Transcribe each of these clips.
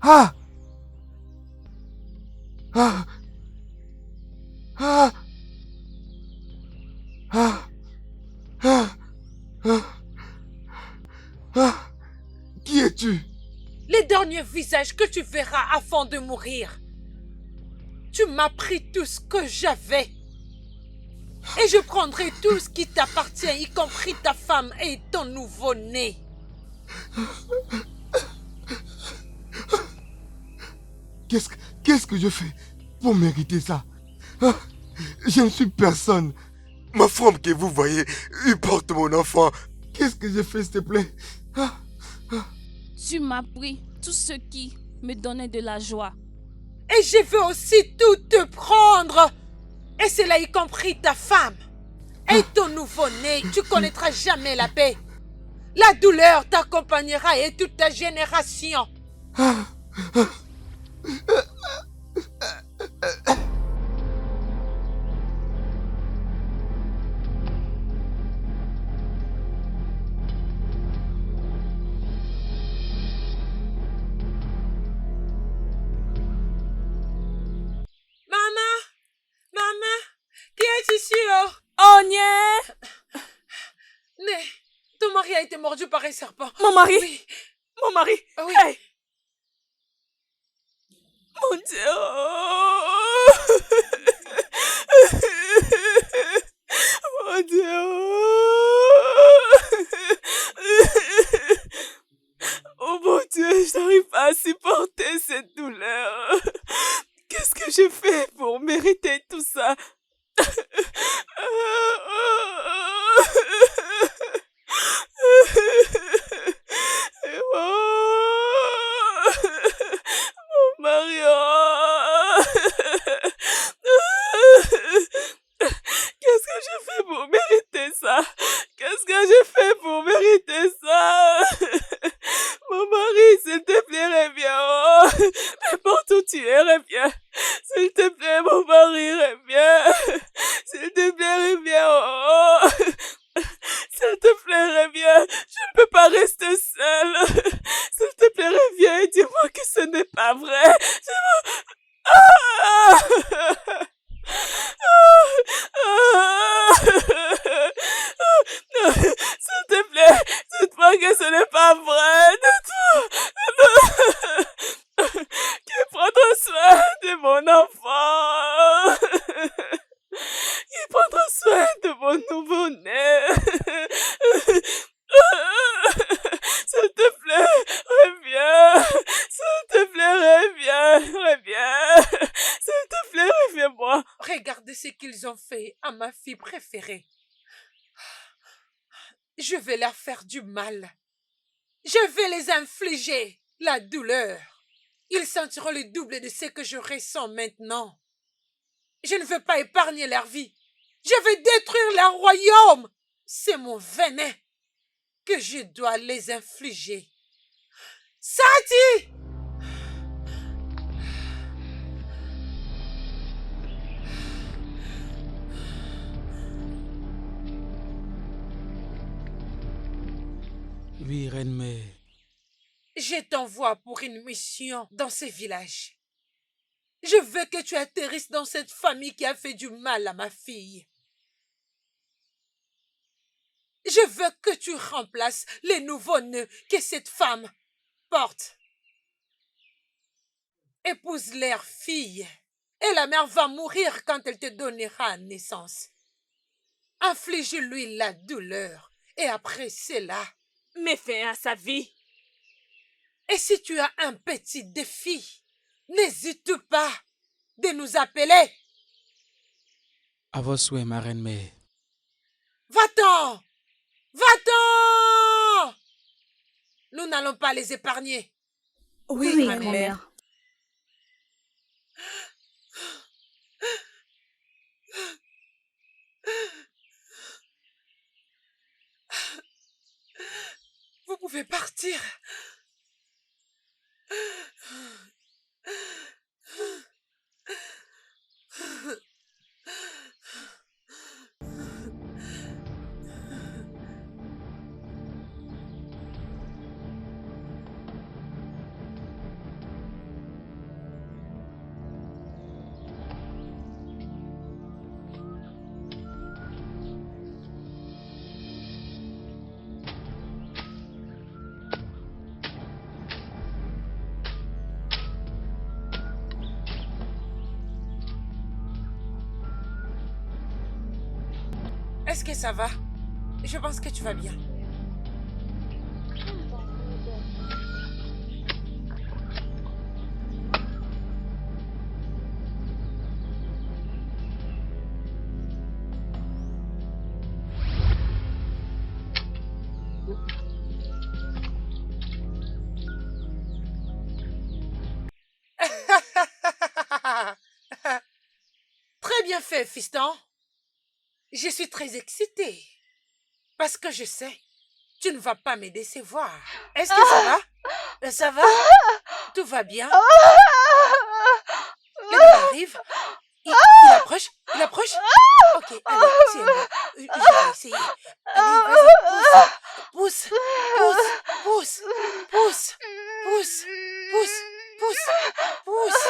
Ah! Ah! Ah! Ah! Ah! Ah! Ah! Qui es-tu? Les derniers visages que tu verras avant de mourir. Tu m'as pris tout ce que j'avais. Et je prendrai tout ce qui t'appartient, y compris ta femme et ton nouveau-né. Qu'est-ce que je fais pour mériter ça? Ah, je ne suis personne. Ma femme que vous voyez, il porte mon enfant. Qu'est-ce que je fais, s'il te plaît? Ah, Tu m'as pris tout ce qui me donnait de la joie. Et je veux aussi tout te prendre. Et cela y compris ta femme. Et ton nouveau-né, tu connaîtras jamais la paix. La douleur t'accompagnera et toute ta génération. Maman, maman, qui est ici? Oh, nie! Mais ton mari a été mordu par un serpent. Mon mari! Oui, Mon mari! oui. Hey! Mon Dieu! Mon Dieu! Oh mon Dieu, je n'arrive pas à supporter cette douleur. Qu'est-ce que j'ai fait pour mériter tout ça? Mon Mario! Qu'est-ce que j'ai fait pour mériter ça? Qu'est-ce que j'ai fait pour mériter ça? Mon mari, s'il te plaît, reviens. Oh, n'importe où tu es, reviens. S'il te plaît, mon mari, reviens. S'il te plaît, reviens. Oh. S'il te plaît, reviens. Je ne peux pas rester seule. S'il te plaît, reviens et dis-moi que ce n'est pas vrai. S'il te plaît, dites-moi que ce n'est pas vrai. Dites-moi. Qui prendra soin de mon enfant. Qui prendra soin de mon nouveau-né. S'il te plaît, reviens. S'il te plaît, reviens. S'il te plaît, reviens-moi. Regardez ce qu'ils ont fait à ma fille préférée. Je vais leur faire du mal. Je vais les infliger la douleur. Ils sentiront le double de ce que je ressens maintenant. Je ne veux pas épargner leur vie. Je vais détruire leur royaume. C'est mon venin que je dois les infliger. Sati! Oui, reine mère. Je t'envoie pour une mission dans ce village. Je veux que tu atterrisses dans cette famille qui a fait du mal à ma fille. Je veux que tu remplaces les nouveaux-nés que cette femme porte. Épouse leur fille. Et la mère va mourir quand elle te donnera naissance. Inflige-lui la douleur. Et après cela... Mets fin à sa vie. Et si tu as un petit défi, n'hésite pas de nous appeler. À vos souhaits, ma reine mère. Va-t'en! Va-t'en! Nous n'allons pas les épargner. Oui, grand-mère. grand-mère. Vous pouvez partir. Ok, ça va. Je pense que tu vas bien. Très bien fait, fiston. Je suis très excitée. Parce que je sais, tu ne vas pas me décevoir. Est-ce que ça va? Ça va? Tout va bien? Le bébé arrive. Il approche. Il approche. Ok, allez, tiens-le. Je vais essayer. Allez, vas-y, pousse. Pousse. Pousse. Pousse. Pousse. Pousse. Pousse. Pousse. Pousse.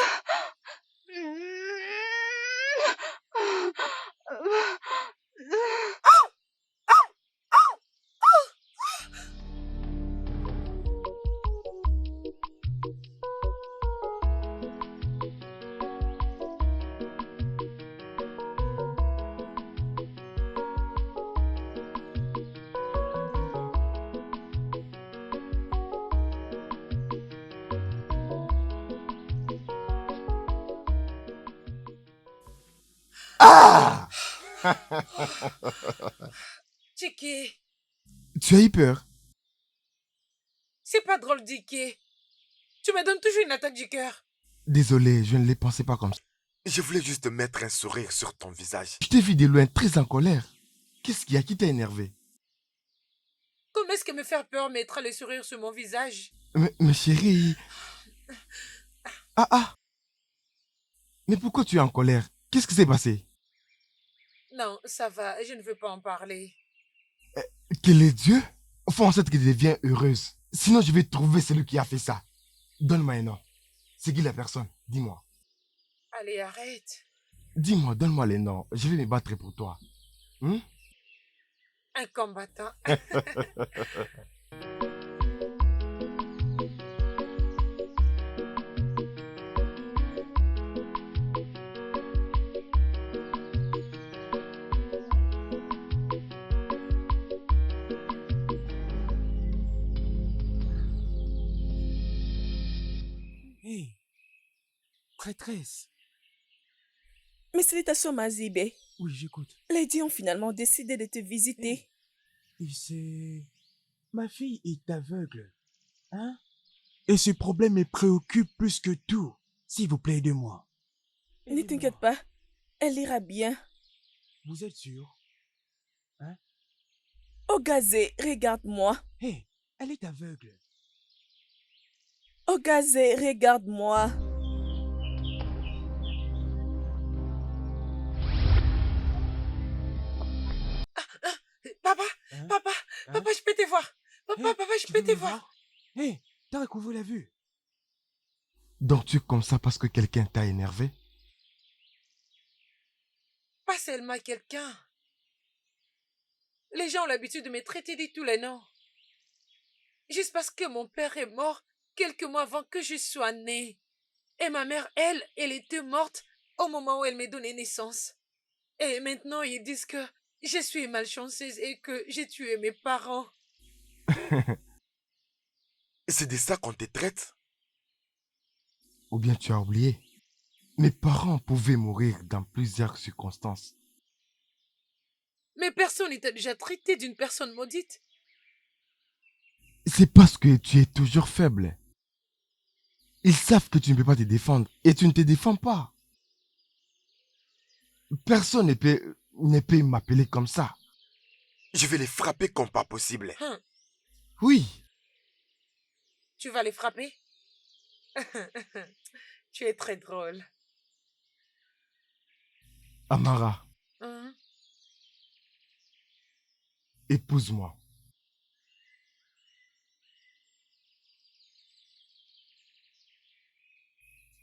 Ah! Tiki, Tu as eu peur? c'est pas drôle, Tiki. Tu me donnes toujours une attaque du cœur. Désolé, je ne les pensais pas comme ça. Je voulais juste mettre un sourire sur ton visage. Je t'ai vu de loin très en colère. Qu'est-ce qui t'a énervé? Comment est-ce que me faire peur mettra le sourire sur mon visage? Mais chérie... Ah! Mais pourquoi tu es en colère? Qu'est-ce qui s'est passé? Non, ça va, je ne veux pas en parler. Quel est Dieu? Fais en sorte qu'elle devienne heureuse. Sinon, je vais trouver celui qui a fait ça. Donne-moi un nom. C'est qui la personne? Dis-moi. Allez, arrête. Dis-moi, donne-moi les noms. Je vais me battre pour toi. Un combattant. Hé, prêtresse. Mais salutations, Mazibé. Oui, j'écoute. Les dieux ont finalement décidé de te visiter. Et c'est... Ma fille est aveugle. Hein? Et ce problème me préoccupe plus que tout. S'il vous plaît, aidez-moi. Ne t'inquiète pas, elle ira bien. Vous êtes sûr? Oh Gazé, regarde-moi. Hé, elle est aveugle. Oh Gazé, regarde-moi. Papa, Hein? papa, Hein? papa, je peux te voir. Papa, Hé, papa, je tu peux veux te me voir. Hé, t'as recouvert la vue. Donc tu es comme ça parce que quelqu'un t'a énervé? Pas seulement quelqu'un. Les gens ont l'habitude de me traiter de tous les noms. Juste parce que mon père est mort quelques mois avant que je sois née. Et ma mère, elle était morte au moment où elle m'a donné naissance. Et maintenant, ils disent que je suis malchanceuse et que j'ai tué mes parents. C'est de ça qu'on te traite? Ou bien tu as oublié? Mes parents pouvaient mourir dans plusieurs circonstances. Mais personne n'était déjà traité d'une personne maudite. C'est parce que tu es toujours faible. Ils savent que tu ne peux pas te défendre et tu ne te défends pas. Personne ne peut m'appeler comme ça. Je vais les frapper comme pas possible. Oui, Tu vas les frapper? Tu es très drôle. Amara, Hein? épouse-moi.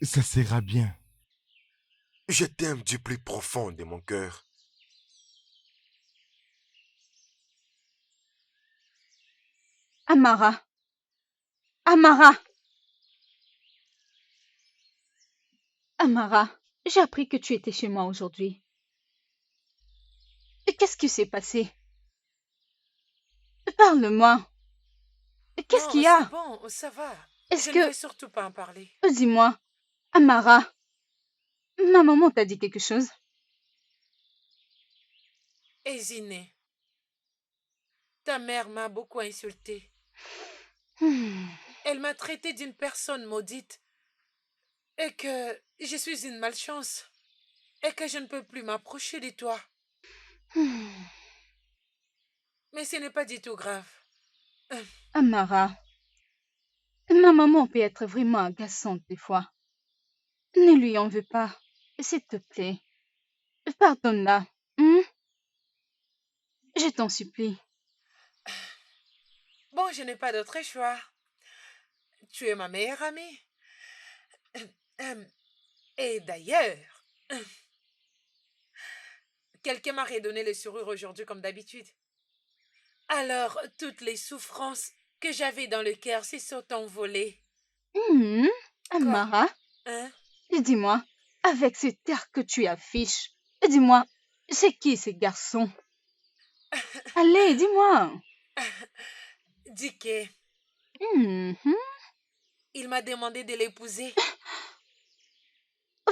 Ça sera bien. Je t'aime du plus profond de mon cœur. Amara. Amara. Amara, j'ai appris que tu étais chez moi aujourd'hui. Qu'est-ce qui s'est passé? Parle-moi. Qu'est-ce Non, qu'il y c'est a? bon, ça va. Est-ce Je ne que... vais surtout pas en parler. Dis-moi, Amara, ma maman t'a dit quelque chose? Ezineh, ta mère m'a beaucoup insultée. Hmm. Elle m'a traité d'une personne maudite et que je suis une malchance et que je ne peux plus m'approcher de toi. Hmm. Mais ce n'est pas du tout grave. Amara, ma maman peut être vraiment agaçante des fois. Ne lui en veux pas, s'il te plaît. Pardonne-la. Hmm? Je t'en supplie. Bon, je n'ai pas d'autre choix. Tu es ma meilleure amie. Et d'ailleurs, quelqu'un m'a redonné les sourires aujourd'hui comme d'habitude. Alors, toutes les souffrances que j'avais dans le cœur se sont envolées. Hmm? Quoi? Amara, Hein? dis-moi, avec cet air que tu affiches, dis-moi, c'est qui ces garçons? Allez, dis-moi. Dicky, Mhm. il m'a demandé de l'épouser.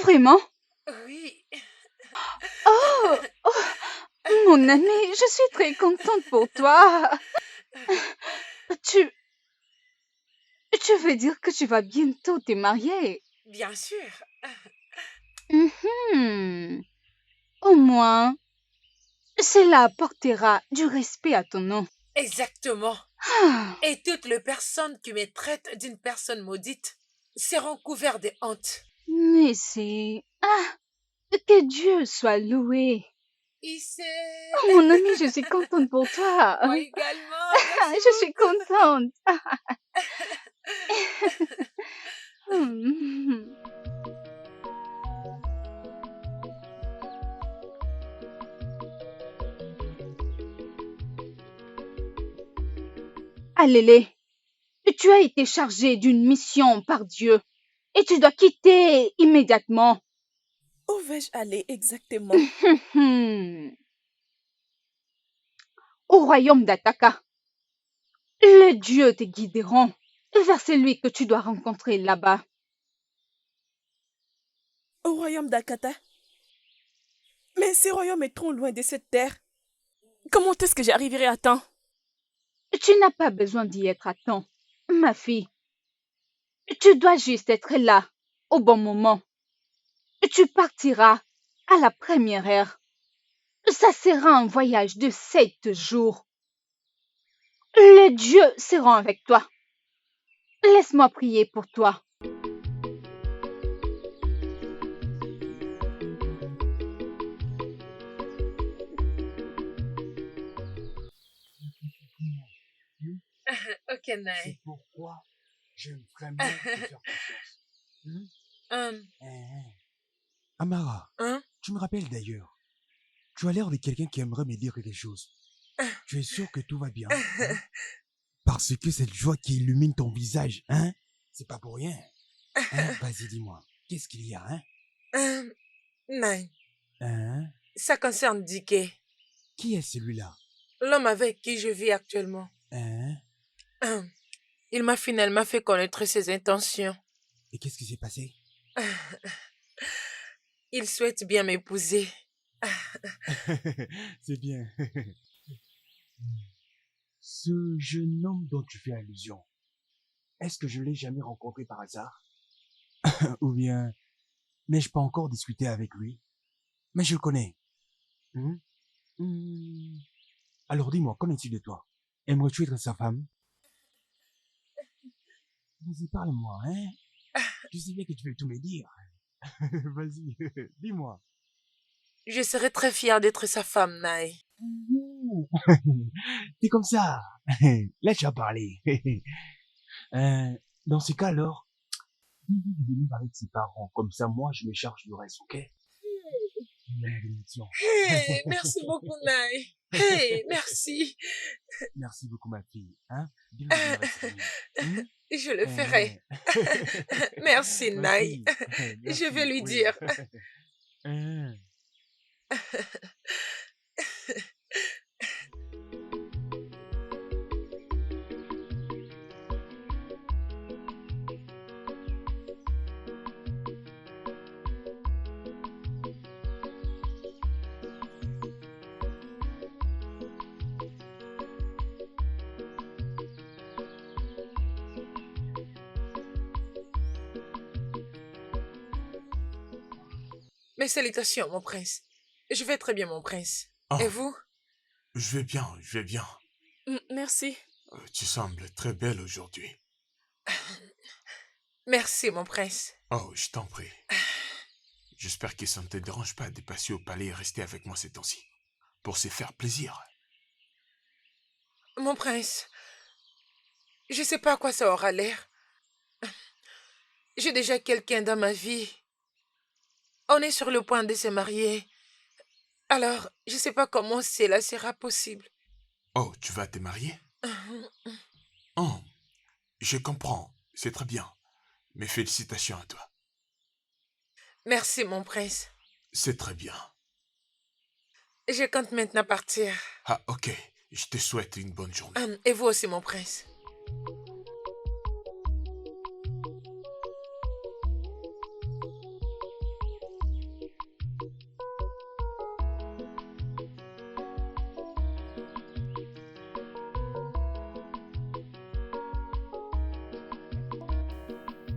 Vraiment? Oui. Oh, mon ami, je suis très contente pour toi. Tu, tu veux dire que tu vas bientôt te marier? Bien sûr. Mhm. Au moins, cela apportera du respect à ton nom. Exactement. Ah, Et toutes les personnes qui me traitent d'une personne maudite seront couvertes de honte. mais c'est... Ah, que Dieu soit loué. Il sait. Oh, mon ami, je suis contente pour toi. Moi également. Ah, Merci je suis beaucoup. contente. Hmm. Allez, tu as été chargé d'une mission par Dieu et tu dois quitter immédiatement. Où vais-je aller exactement? Au royaume d'Ataka, les dieux te guideront vers celui que tu dois rencontrer là-bas. Au royaume d'Akata? Mais ce royaume est trop loin de cette terre. Comment est-ce que j'y arriverai à temps? Tu n'as pas besoin d'y être à temps, ma fille. Tu dois juste être là, au bon moment. Tu partiras à la première heure. Ça sera un voyage de 7 jours. Les dieux seront avec toi. Laisse-moi prier pour toi. Ok, C'est Naï. pourquoi j'aime vraiment te faire confiance. Hum, Amara, hein? tu me rappelles d'ailleurs. Tu as l'air de quelqu'un qui aimerait me dire quelque chose. Tu es sûr que tout va bien, hein? Parce que cette joie qui illumine ton visage, hein? C'est pas pour rien. Hein? Vas-y, dis-moi. Qu'est-ce qu'il y a, hein? Naï, Hein? ça concerne Dicky, Qui est celui-là? l'homme avec qui je vis actuellement. Hein? Il m'a finalement fait connaître ses intentions. Et qu'est-ce qui s'est passé? Il souhaite bien m'épouser. C'est bien. Ce jeune homme dont tu fais allusion, est-ce que je l'ai jamais rencontré par hasard? Ou bien n'ai-je pas encore discuté avec lui? Mais je le connais. Hmm? Hmm. Alors dis-moi, qu'en est-il de toi? Aimerais-tu être sa femme? Vas-y, parle-moi, hein? Je sais bien que tu veux tout me dire. Vas-y, dis-moi. Je serais très fière d'être sa femme, Naï. Ouh. T'es comme ça. Laisse-moi parler. Dans ce cas alors, dis-lui de venir avec ses parents. Comme ça, moi, je me charge du reste, ok? Malédiction. Hey, merci beaucoup, Naï. Hey, merci. Merci beaucoup, ma fille. Hein? Dis-lui de venir avec ses amis. Je le ferai. Merci, Ma Naï. fille, Je vais merci, lui oui. dire. Hein. Mes salutations, mon prince. Je vais très bien, mon prince. Oh, Et vous? je vais bien, je vais bien. Merci. Tu sembles très belle aujourd'hui. Merci, mon prince. Oh, je t'en prie. J'espère que ça ne te dérange pas de passer au palais et rester avec moi ces temps-ci. Pour se faire plaisir. Mon prince, je sais pas à quoi ça aura l'air. J'ai déjà quelqu'un dans ma vie. On est sur le point de se marier. Alors, je sais pas comment cela sera possible. Oh, tu vas te marier? Oh, je comprends. C'est très bien. Mes félicitations à toi. Merci, mon prince. C'est très bien. Je compte maintenant partir. Ah, ok. Je te souhaite une bonne journée. Et vous aussi, mon prince.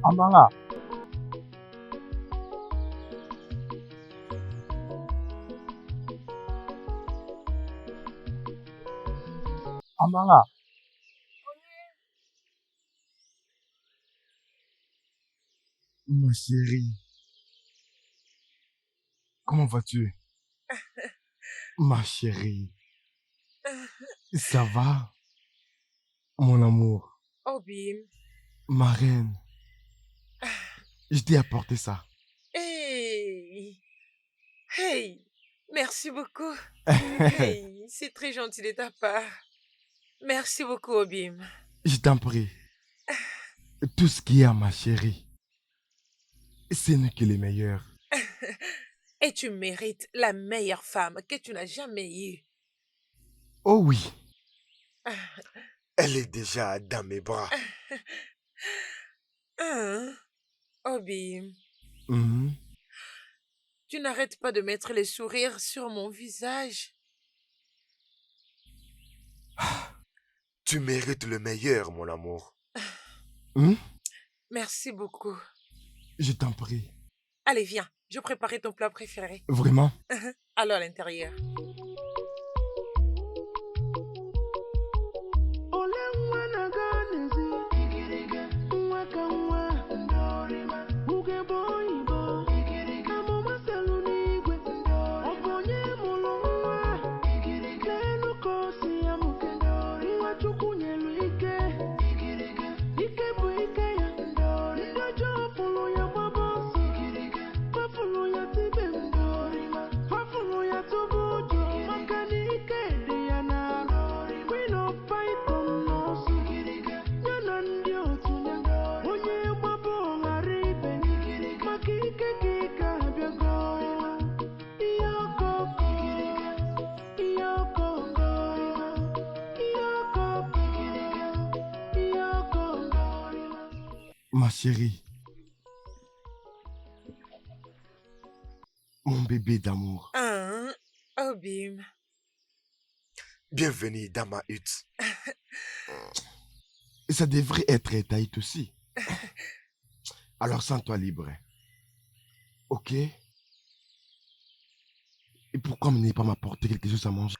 Amara, Amara, Ma chérie, comment vas-tu? Ma chérie, ça va? Mon amour, Obim. ma reine, je t'ai apporté ça. Hey! Hey! Merci beaucoup. Hey, c'est très gentil de ta part. Merci beaucoup, Obim. Je t'en prie. Tout ce qu'il y a, ma chérie, ce n'est que les meilleurs. Et tu mérites la meilleure femme que tu n'as jamais eue. Oh oui, Elle est déjà dans mes bras. Hein? Obim, mhm. tu n'arrêtes pas de mettre le sourire sur mon visage. Tu mérites le meilleur, mon amour. Hmm? Merci beaucoup. Je t'en prie. Allez, viens, je préparais ton plat préféré. Vraiment? Allons à l'intérieur. Ma chérie, mon bébé d'amour. Hein? Obim. Bienvenue dans ma hutte. Ça devrait être étaït aussi. Alors sens-toi libre. Ok? Et pourquoi ne pas m'apporter quelque chose à manger?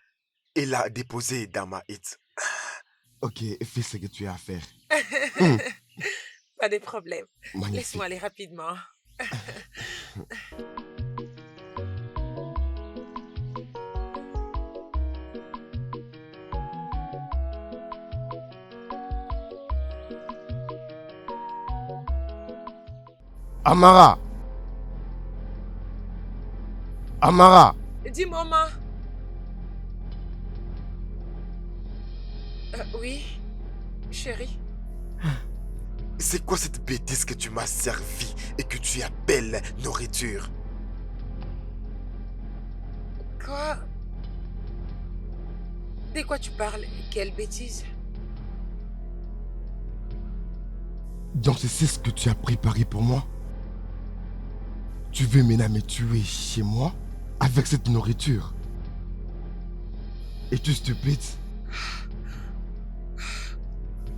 Il a déposé dans ma hutte. Ok, fais ce que tu as à faire. Pas de problème. Magnifique. Laisse-moi aller rapidement. Amara! Amara! Dis, maman. Oui, chérie. C'est quoi cette bêtise que tu m'as servi et que tu appelles nourriture? Quoi? De quoi tu parles? Quelle bêtise? Donc c'est ce que tu as préparé pour moi? Tu veux maintenant me tuer chez moi avec cette nourriture? Es-tu stupide?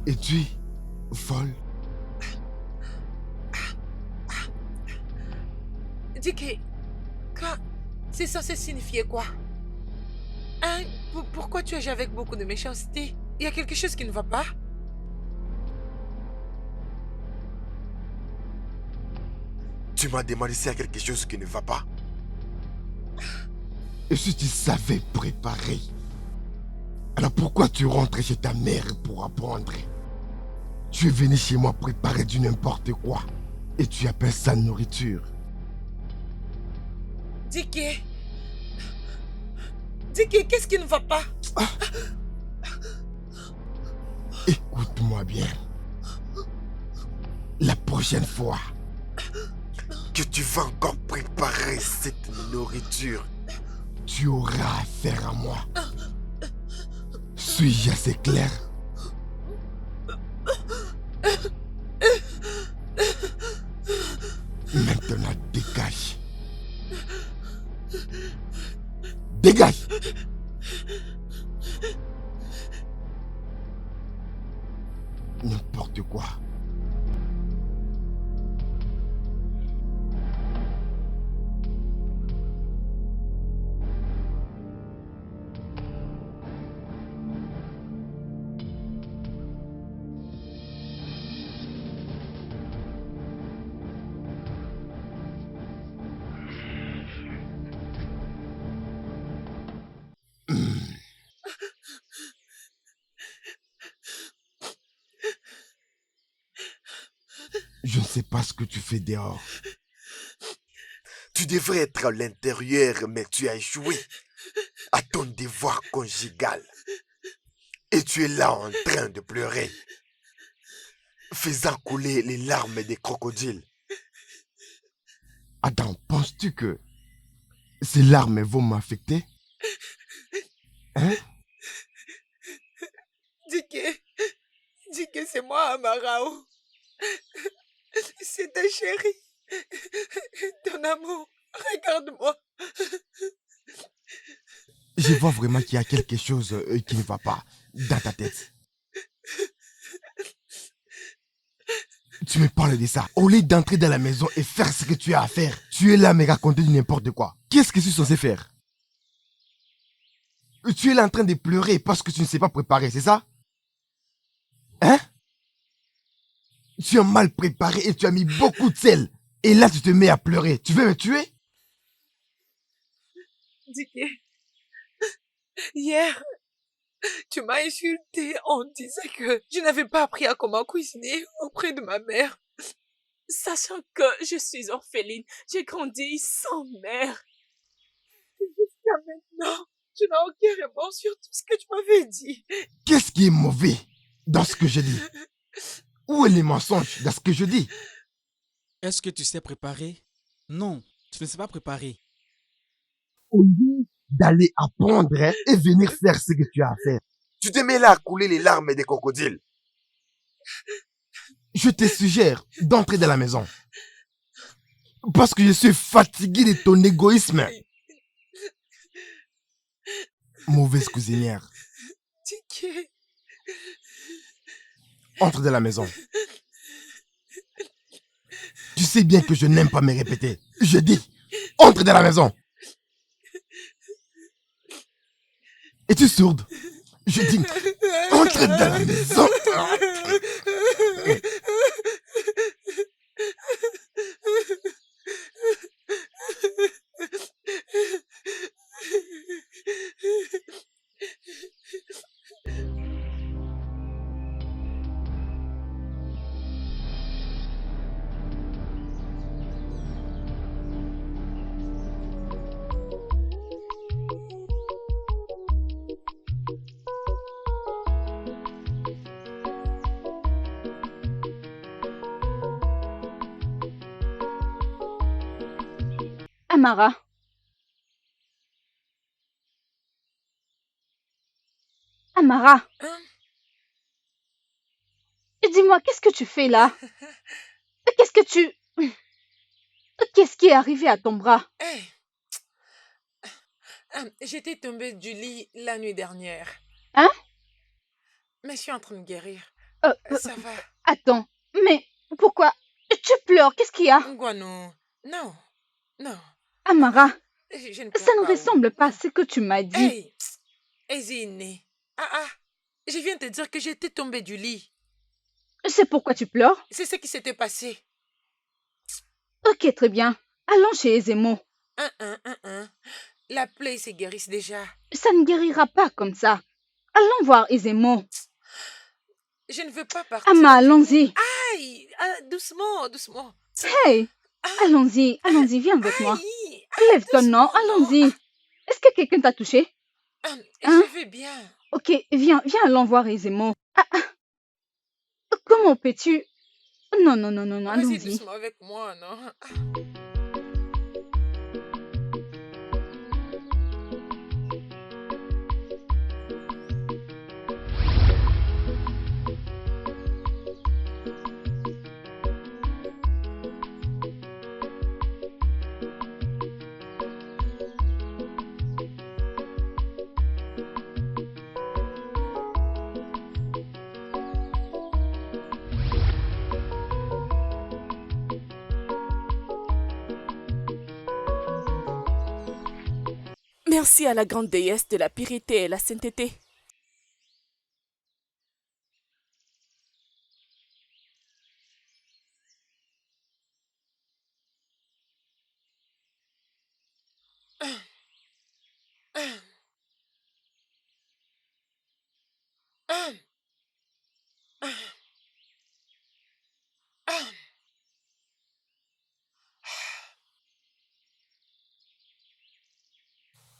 Es-tu folle? Dis que Quoi? C'est censé signifier quoi? Hein? Pourquoi tu agis avec beaucoup de méchanceté? Il y a quelque chose qui ne va pas? Tu m'as demandé s'il y a quelque chose qui ne va pas. Et si tu savais préparer, alors pourquoi tu rentres chez ta mère pour apprendre? Tu es venu chez moi préparer du n'importe quoi. Et tu appelles ça nourriture. Dicky! Dicky, qu'est-ce qui ne va pas? Écoute-moi bien. La prochaine fois que tu vas encore préparer cette nourriture, tu auras affaire à moi. Suis-je assez clair? Maintenant, dégage. Dégage! N'importe quoi. Je ne sais pas ce que tu fais dehors. Tu devrais être à l'intérieur, mais tu as échoué à ton devoir conjugal. Et tu es là en train de pleurer, faisant couler les larmes des crocodiles. Adam, penses-tu que ces larmes vont m'affecter? Hein? Dis que c'est moi, Amarao. C'est ta chérie. Ton amour. Regarde-moi. Je vois vraiment qu'il y a quelque chose qui ne va pas dans ta tête. Tu me parles de ça. Au lieu d'entrer dans la maison et faire ce que tu as à faire, tu es là à me raconter du n'importe quoi. Qu'est-ce que je suis censé faire? Tu es là en train de pleurer parce que tu ne sais pas préparer, c'est ça? Hein? Tu as mal préparé et tu as mis beaucoup de sel. Et là, tu te mets à pleurer. Tu veux me tuer? Dicky, hier, tu m'as insulté en disant que je n'avais pas appris à comment cuisiner auprès de ma mère. Sachant que je suis orpheline, j'ai grandi sans mère. Jusqu'à maintenant, je n'ai aucun remords sur tout ce que tu m'avais dit. Qu'est-ce qui est mauvais dans ce que je dis? Où est les mensonges dans ce que je dis? Est-ce que tu sais préparer? Non, tu ne sais pas préparer. Au lieu d'aller apprendre et venir faire ce que tu as à faire, tu te mets là à couler les larmes des crocodiles. Je te suggère d'entrer dans la maison. Parce que je suis fatigué de ton égoïsme. Mauvaise cuisinière. Dicky. Entre dans la maison. Tu sais bien que je n'aime pas me répéter. Je dis, entre dans la maison. Es-tu sourde? Je dis, entre dans la maison. Amara. Amara. Hein? Dis-moi, qu'est-ce que tu fais là? Qu'est-ce qui est arrivé à ton bras? Hey. J'étais tombée du lit la nuit dernière. Hein? Mais je suis en train de guérir. Ça va. Attends, mais pourquoi? Tu pleures, qu'est-ce qu'il y a? Guano. Non. Non. Amara, Je ne pleure Ça ne pas. ressemble pas à ce que tu m'as dit. Hey, Zine. Je viens te dire que j'étais tombée du lit. C'est pourquoi tu pleures? C'est ce qui s'était passé. Ok, très bien. Allons chez Ezemo. La plaie se guérisse déjà. Ça ne guérira pas comme ça. Allons voir Ezemo. Je ne veux pas partir. Ama, allons-y. Aïe, doucement, doucement. Hey, allons-y, viens avec moi. Aïe, Lève-toi, non, doucement, allons-y. Est-ce que quelqu'un t'a touché? Hein? Je vais bien. Ok, viens, allons voir Ezemo. Comment peux-tu... Non, Vas-y allons-y. doucement avec moi, non? Merci à la grande déesse de la pureté et la sainteté.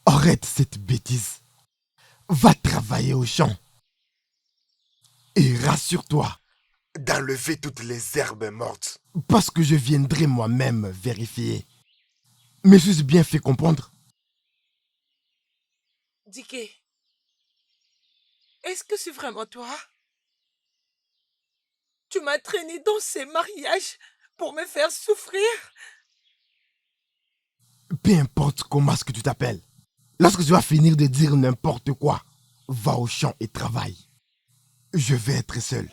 Arrête cette bêtise. Va travailler au champ. Et rassure-toi d'enlever toutes les herbes mortes. Parce que je viendrai moi-même vérifier. Me suis-je bien fait comprendre? Dike, est-ce que c'est vraiment toi? Tu m'as traîné dans ces mariages pour me faire souffrir? Peu importe comment est-ce que tu t'appelles. Lorsque tu vas finir de dire n'importe quoi, va au champ et travaille. Je vais être seul.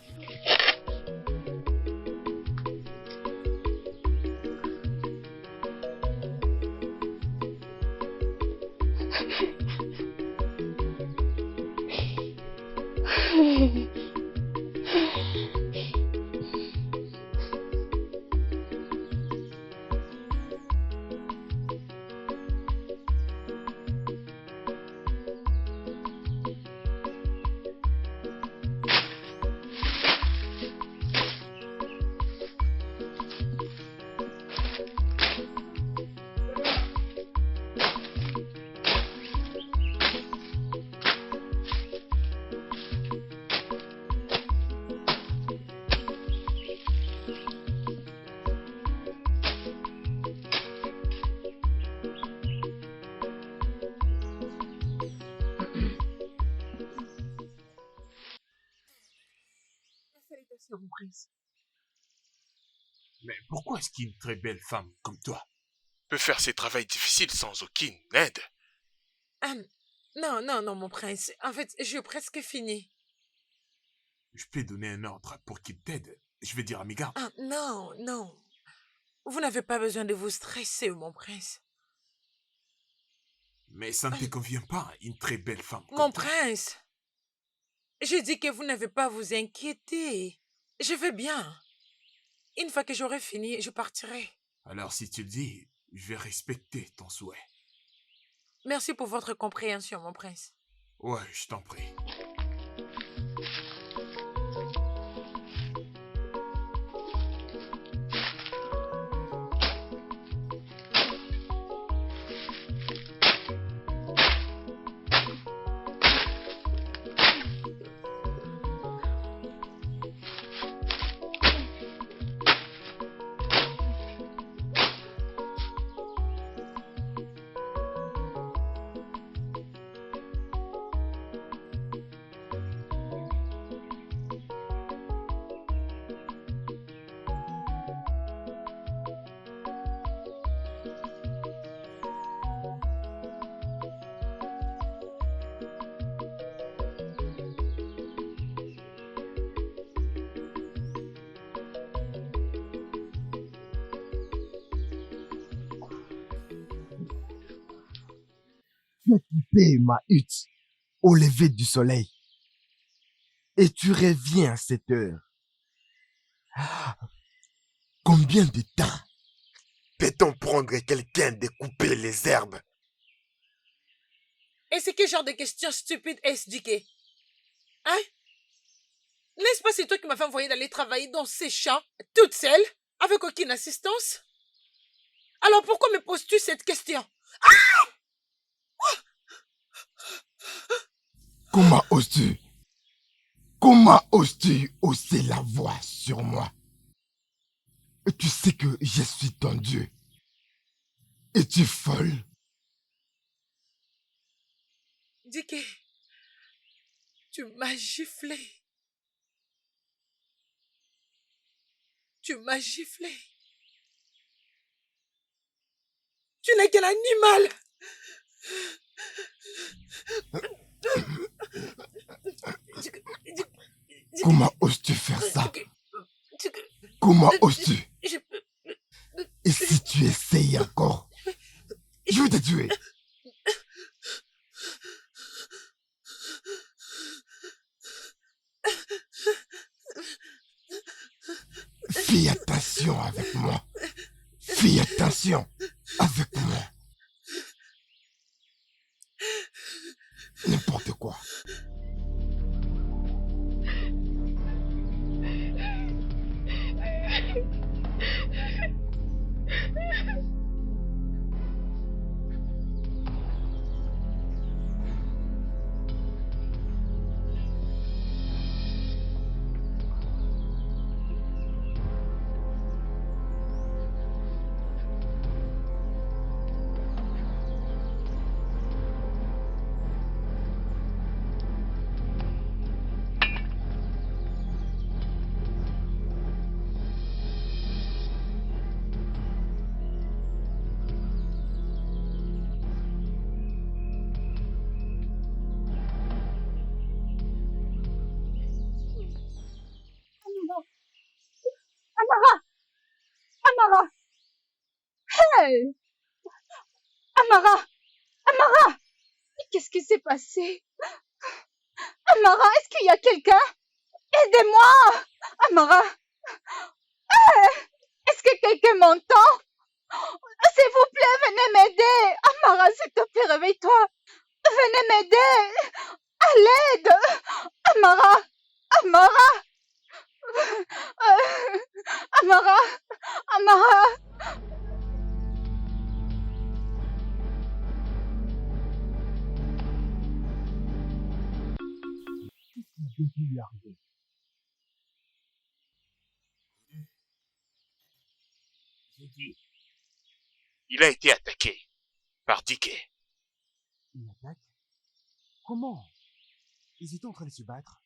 Mon prince. Mais pourquoi est-ce qu'une très belle femme comme toi peut faire ces travaux difficiles sans aucune aide? Non, mon prince. En fait, j'ai presque fini. Je peux donner un ordre pour qu'il t'aide. Je vais dire à mes gardes. Non. Vous n'avez pas besoin de vous stresser, mon prince. Mais ça ne te convient pas, une très belle femme comme Mon toi. prince, je dis que vous n'avez pas à vous inquiéter. Je vais bien. Une fois que j'aurai fini, je partirai. Alors si tu le dis, je vais respecter ton souhait. Merci pour votre compréhension, mon prince. Ouais, je t'en prie. Tu as quitté ma hutte au lever du soleil. Et tu reviens à cette heure. Combien de temps peut-on prendre quelqu'un de couper les herbes? Et c'est quel genre de question stupide est-ce, Diké? Hein? N'est-ce pas c'est toi qui m'as fait envoyer d'aller travailler dans ces champs, toute seule, avec aucune assistance? Alors pourquoi me poses-tu cette question? Comment oses-tu? Comment oses-tu hausser la voix sur moi? Tu sais que je suis ton Dieu. Es-tu folle? Diké, tu m'as giflé. Tu m'as giflé. Tu n'es qu'un animal. Comment oses-tu faire ça? Comment oses-tu? Et si tu essayes encore, je vais te tuer. Fais attention avec moi. Fais attention avec moi. N'importe quoi. Amara! Amara! Hey! Amara! Amara! Qu'est-ce qui s'est passé? Amara, est-ce qu'il y a quelqu'un? Aidez-moi! Amara! Hey! Est-ce que quelqu'un m'entend? S'il vous plaît, venez m'aider! Amara, s'il te plaît, réveille-toi! Venez m'aider! À l'aide! Amara! Amara! Amara! Amara! Qu'est-ce qui lui est arrivé? Il a été attaqué par Diké. Une attaque? Comment? Ils étaient en train de se battre.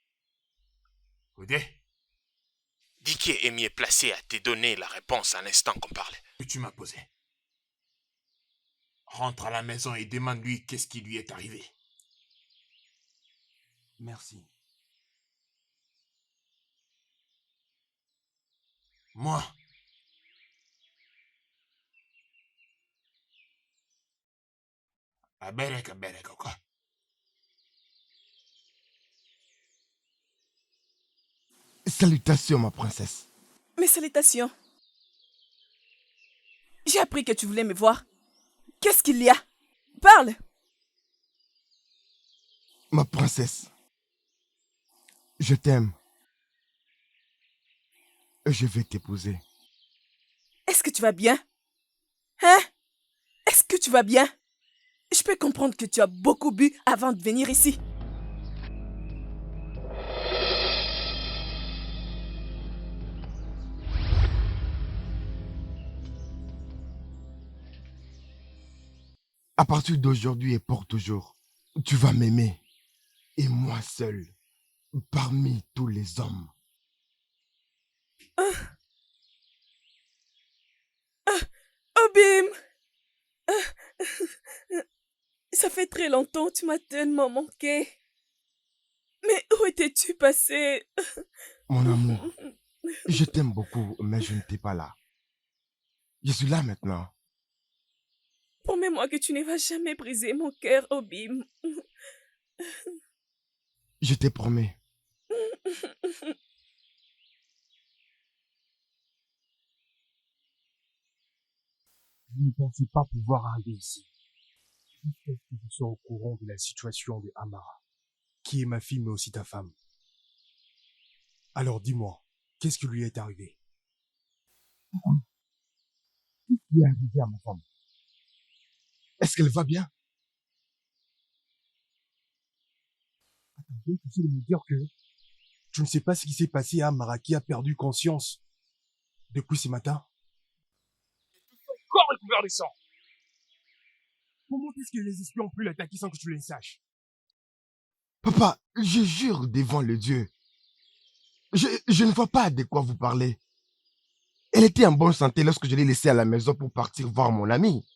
Oudé, Diké est mieux placé à te donner la réponse à l'instant qu'on parlait. que tu m'as posé. Rentre à la maison et demande-lui qu'est-ce qui lui est arrivé. Merci. Moi, aberek, quoi. Salutations, ma princesse. Mes salutations. J'ai appris que tu voulais me voir. Qu'est-ce qu'il y a? Parle! Ma princesse, je t'aime. Et je vais t'épouser. Est-ce que tu vas bien? Hein? Est-ce que tu vas bien? Je peux comprendre que tu as beaucoup bu avant de venir ici. À partir d'aujourd'hui et pour toujours, tu vas m'aimer. Et moi seul, parmi tous les hommes. Obim! Ça fait très longtemps, tu m'as tellement manqué. Mais où étais-tu passé? Mon amour, je t'aime beaucoup, mais je n'étais pas là. Je suis là maintenant. Pour Promets-moi que tu ne vas jamais briser mon cœur, Obim. Je te promets. Je ne pensais pas pouvoir arriver ici. Jusqu'à ce que je sois au courant de la situation de Amara, qui est ma fille mais aussi ta femme. Alors dis-moi, qu'est-ce qui lui est arrivé? Qu'est-ce qui est arrivé à ma femme? Est-ce qu'elle va bien? Tu sais de me dire que tu ne sais pas ce qui s'est passé à Amara qui a perdu conscience depuis ce matin? Corps est couvert de sang! Comment est-ce que les espions ont pu l'attaquer sans que tu le saches? Papa, je jure devant le Dieu. Je ne vois pas de quoi vous parlez. Elle était en bonne santé lorsque je l'ai laissée à la maison pour partir voir mon ami.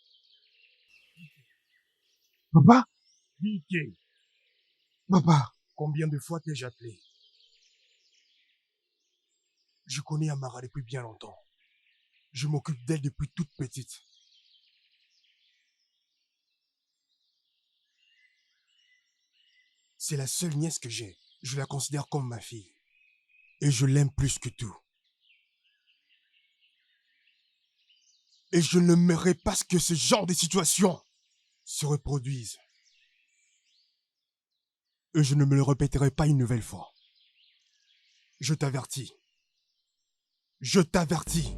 Papa, Dicky, papa, combien de fois t'ai-je appelé? Je connais Amara depuis bien longtemps. Je m'occupe d'elle depuis toute petite. C'est la seule nièce que j'ai. Je la considère comme ma fille. Et je l'aime plus que tout. Et je n'aimerais pas que ce genre de situation se reproduise. Et je ne me le répéterai pas une nouvelle fois. Je t'avertis. Je t'avertis.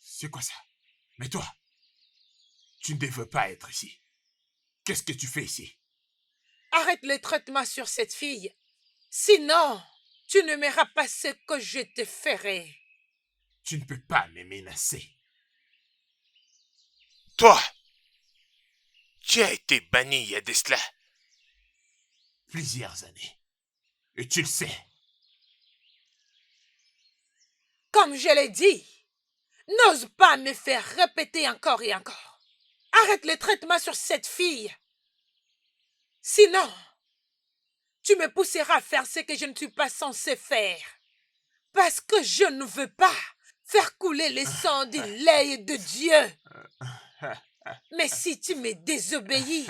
C'est quoi ça? Mais toi, tu ne veux pas être ici. Qu'est-ce que tu fais ici? Arrête les traitements sur cette fille. Sinon, tu ne m'aimeras pas ce que je te ferai. Tu ne peux pas me menacer. Toi, tu as été banni il y a de cela Plusieurs années. Et tu le sais. Comme je l'ai dit, n'ose pas me faire répéter encore et encore. Arrête les traitements sur cette fille. Sinon, tu me pousseras à faire ce que je ne suis pas censé faire. Parce que je ne veux pas faire couler le sang du lait de Dieu. Mais si tu me désobéis,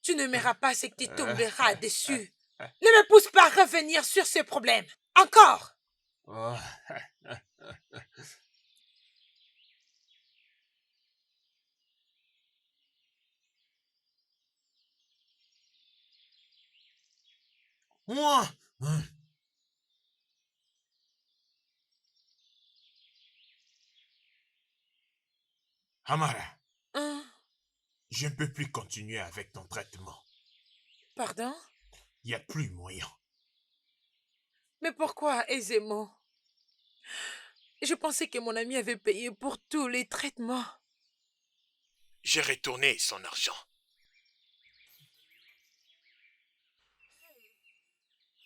tu ne m'aimeras pas ce qui tombera dessus. Ne me pousse pas à revenir sur ce problème. Encore. Oh. Moi, Amara, je ne peux plus continuer avec ton traitement. Pardon? Il n'y a plus moyen. Mais pourquoi aisément? Je pensais que mon ami avait payé pour tous les traitements. J'ai retourné son argent.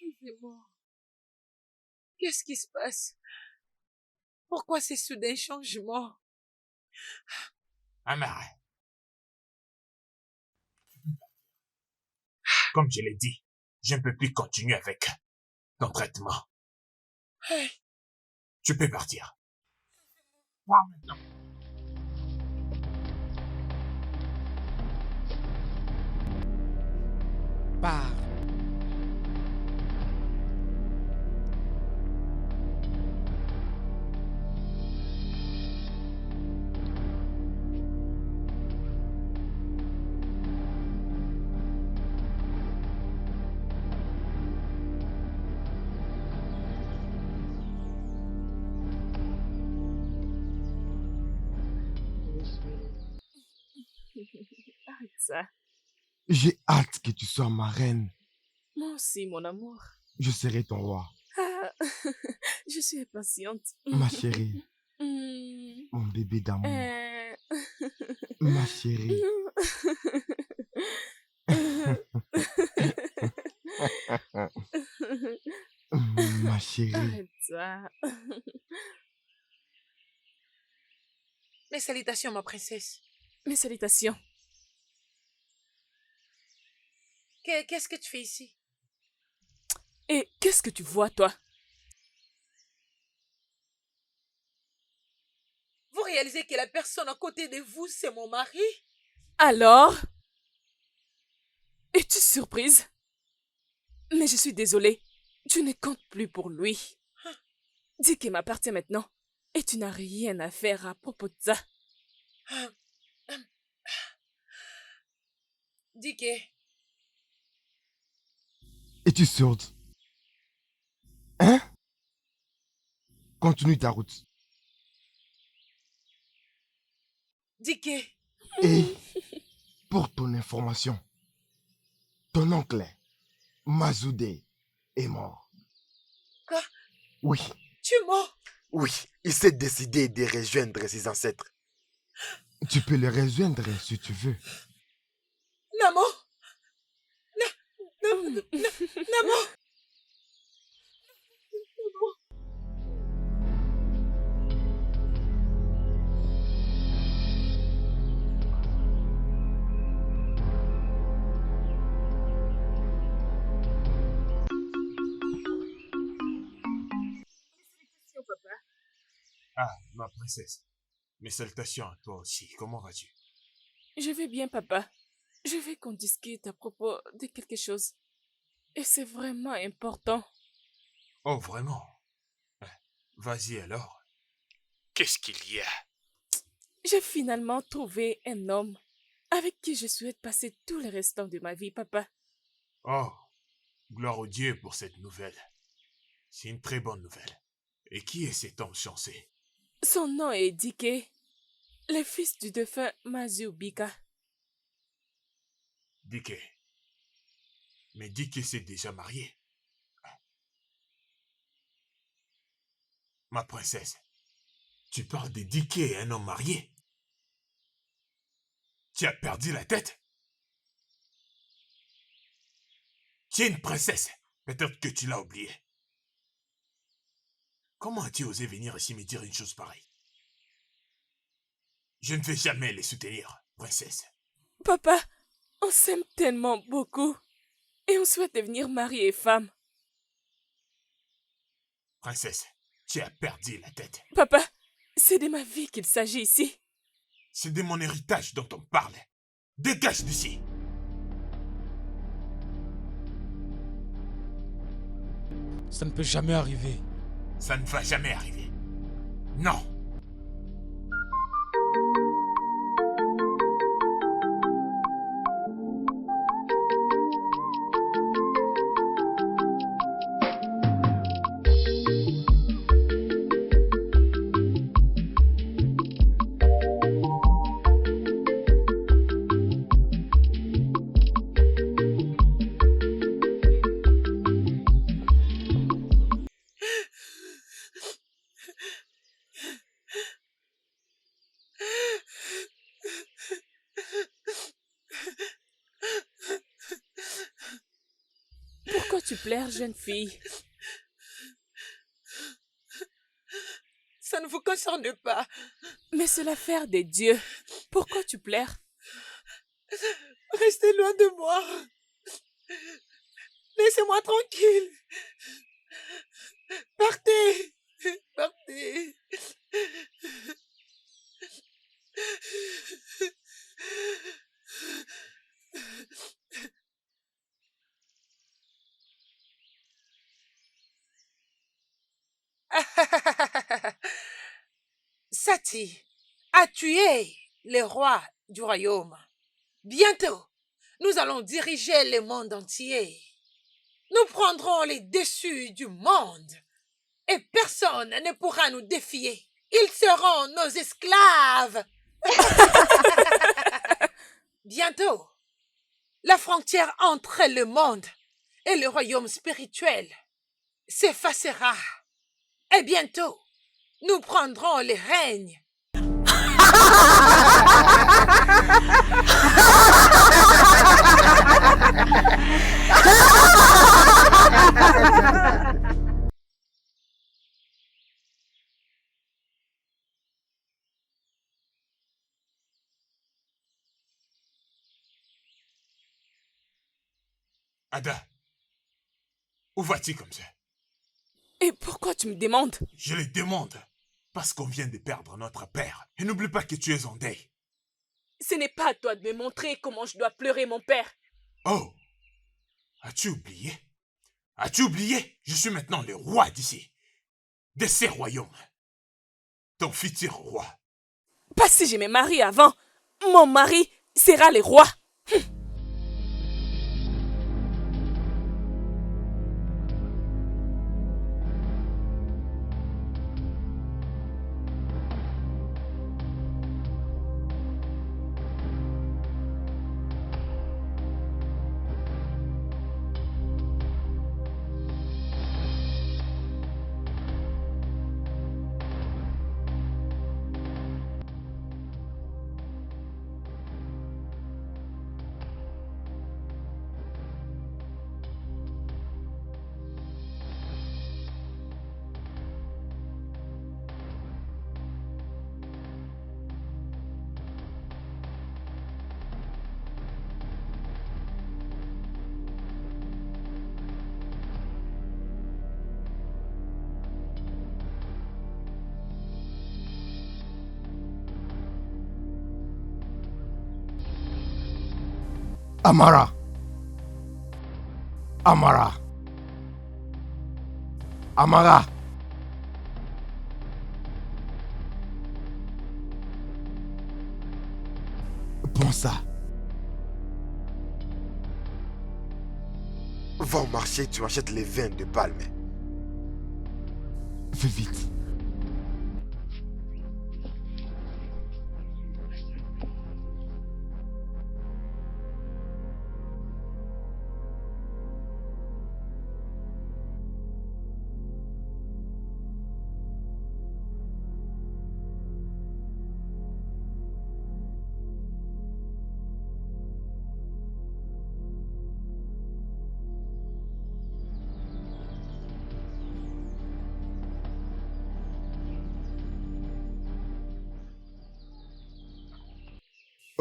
Aisément. Qu'est-ce qui se passe? Pourquoi ces soudains changements? Amara. Comme je l'ai dit, je ne peux plus continuer avec ton traitement. Hey. Tu peux partir. Moi maintenant. Pars. Arrête ça. J'ai hâte que tu sois ma reine. Moi aussi, mon amour. Je serai ton roi. Ah, je suis impatiente. Ma chérie, Mm. mon bébé d'amour. Euh. Ma chérie. Ma chérie. Arrête ça. Mes salutations, ma princesse. Mes salutations. Qu'est-ce que tu fais ici? Et qu'est-ce que tu vois, toi? Vous réalisez que la personne à côté de vous, c'est mon mari? Alors? Es-tu surprise? Mais je suis désolée. Tu ne comptes plus pour lui. Dis qu'il m'appartient maintenant. Et tu n'as rien à faire à propos de ça. Dis que... Es-tu sourde? Hein? Continue ta route. Dis que... Et pour ton information, ton oncle, Mazoudé, est mort. Quoi? Oui, Tu es mort? oui, il s'est décidé de rejoindre ses ancêtres. Tu peux le rejoindre si tu veux. Namo? Namo? Ah, ma princesse. Mes salutations à toi aussi. Comment vas-tu? Je vais bien, papa. Je veux qu'on discute à propos de quelque chose. Et c'est vraiment important. Oh, vraiment? Vas-y alors. Qu'est-ce qu'il y a? J'ai finalement trouvé un homme avec qui je souhaite passer tout le restant de ma vie, papa. Oh, gloire au Dieu pour cette nouvelle. C'est une très bonne nouvelle. Et qui est cet homme chancé? Son nom est Dike, le fils du défunt Mazu Bika. Dike. Mais Dike s'est déjà marié. Ma princesse, tu parles de Dike, un homme marié? Tu as perdu la tête? Tu es une princesse. Peut-être que tu l'as oublié. Comment as-tu osé venir ici me dire une chose pareille? Je ne vais jamais les soutenir, princesse. Papa, on s'aime tellement beaucoup. Et on souhaite devenir mari et femme. Princesse, tu as perdu la tête. Papa, c'est de ma vie qu'il s'agit ici. C'est de mon héritage dont on parle. Dégage d'ici. Ça ne peut jamais arriver. Ça ne va jamais arriver. Non. Pourquoi tu pleures, jeune fille? Ça ne vous concerne concerne pas. Mais c'est l'affaire des dieux. Pourquoi tu pleures? Restez loin de moi. Laissez-moi tranquille. Partez. Partez. Sati a tué les rois du royaume. Bientôt, nous allons diriger le monde entier. Nous prendrons les dessus du monde et personne ne pourra nous défier. Ils seront nos esclaves. Bientôt, la frontière entre le monde et le royaume spirituel s'effacera. Et bientôt, nous prendrons les règnes. Ada, où vas-tu comme ça? Et pourquoi tu me demandes? Je le demande parce qu'on vient de perdre notre père. Et n'oublie pas que tu es en deuil. Ce n'est pas à toi de me montrer comment je dois pleurer mon père. Oh, as-tu oublié? As-tu oublié? Je suis maintenant le roi d'ici, de ces royaumes. Ton futur roi. Pas si je me marie avant. Mon mari sera le roi. Amara. Amara. Amara. Prends ça. Va au marché, tu achètes les vins de palme. Fais vite.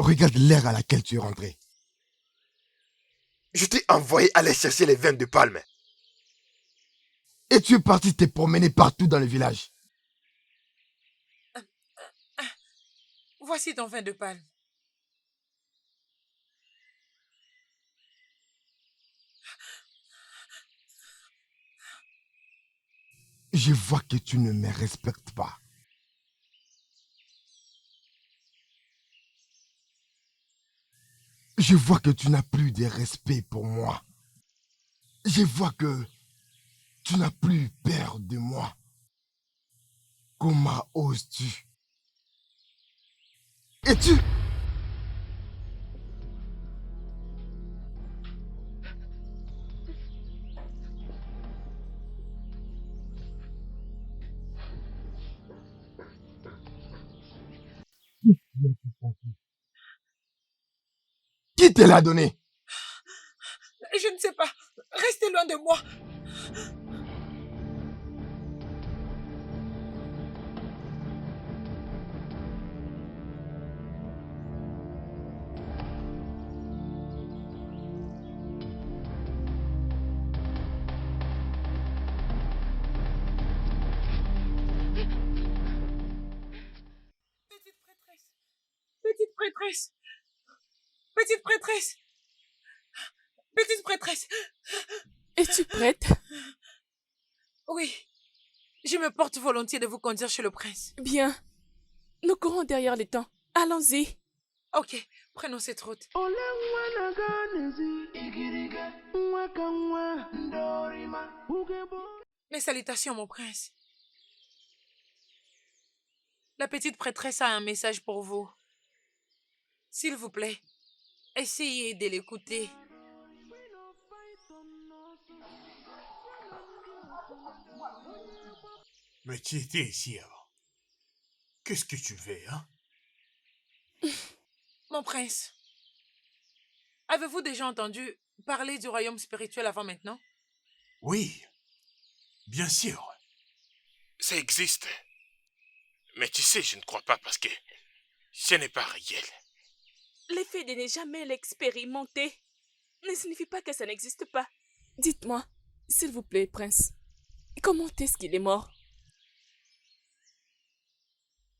Regarde l'ère à laquelle tu es rentré. Je t'ai envoyé aller chercher les vins de palme. Et tu es parti te promener partout dans le village. Voici ton vin de palme. Je vois que tu ne me respectes pas. Je vois que tu n'as plus de respect pour moi. Je vois que tu n'as plus peur de moi. Comment oses-tu? Et tu... Qui te l'a donné? Je ne sais pas. Restez loin de moi. Petite prêtresse. Petite prêtresse. Petite prêtresse. Es-tu prête? Oui. Je me porte volontiers de vous conduire chez le prince. Bien. Nous courons derrière les temps. Allons-y. Ok, prenons cette route. Mes salutations, mon prince. La petite prêtresse a un message pour vous. S'il vous plaît, essayez de l'écouter. Mais tu étais ici avant. Qu'est-ce que tu veux, hein? Mon prince, avez-vous déjà entendu parler du royaume spirituel avant maintenant? Oui, bien sûr. Ça existe. Mais tu sais, je ne crois pas parce que ce n'est pas réel. L'effet de ne jamais l'expérimenter ne signifie pas que ça n'existe pas. Dites-moi, s'il vous plaît, prince, comment est-ce qu'il est mort?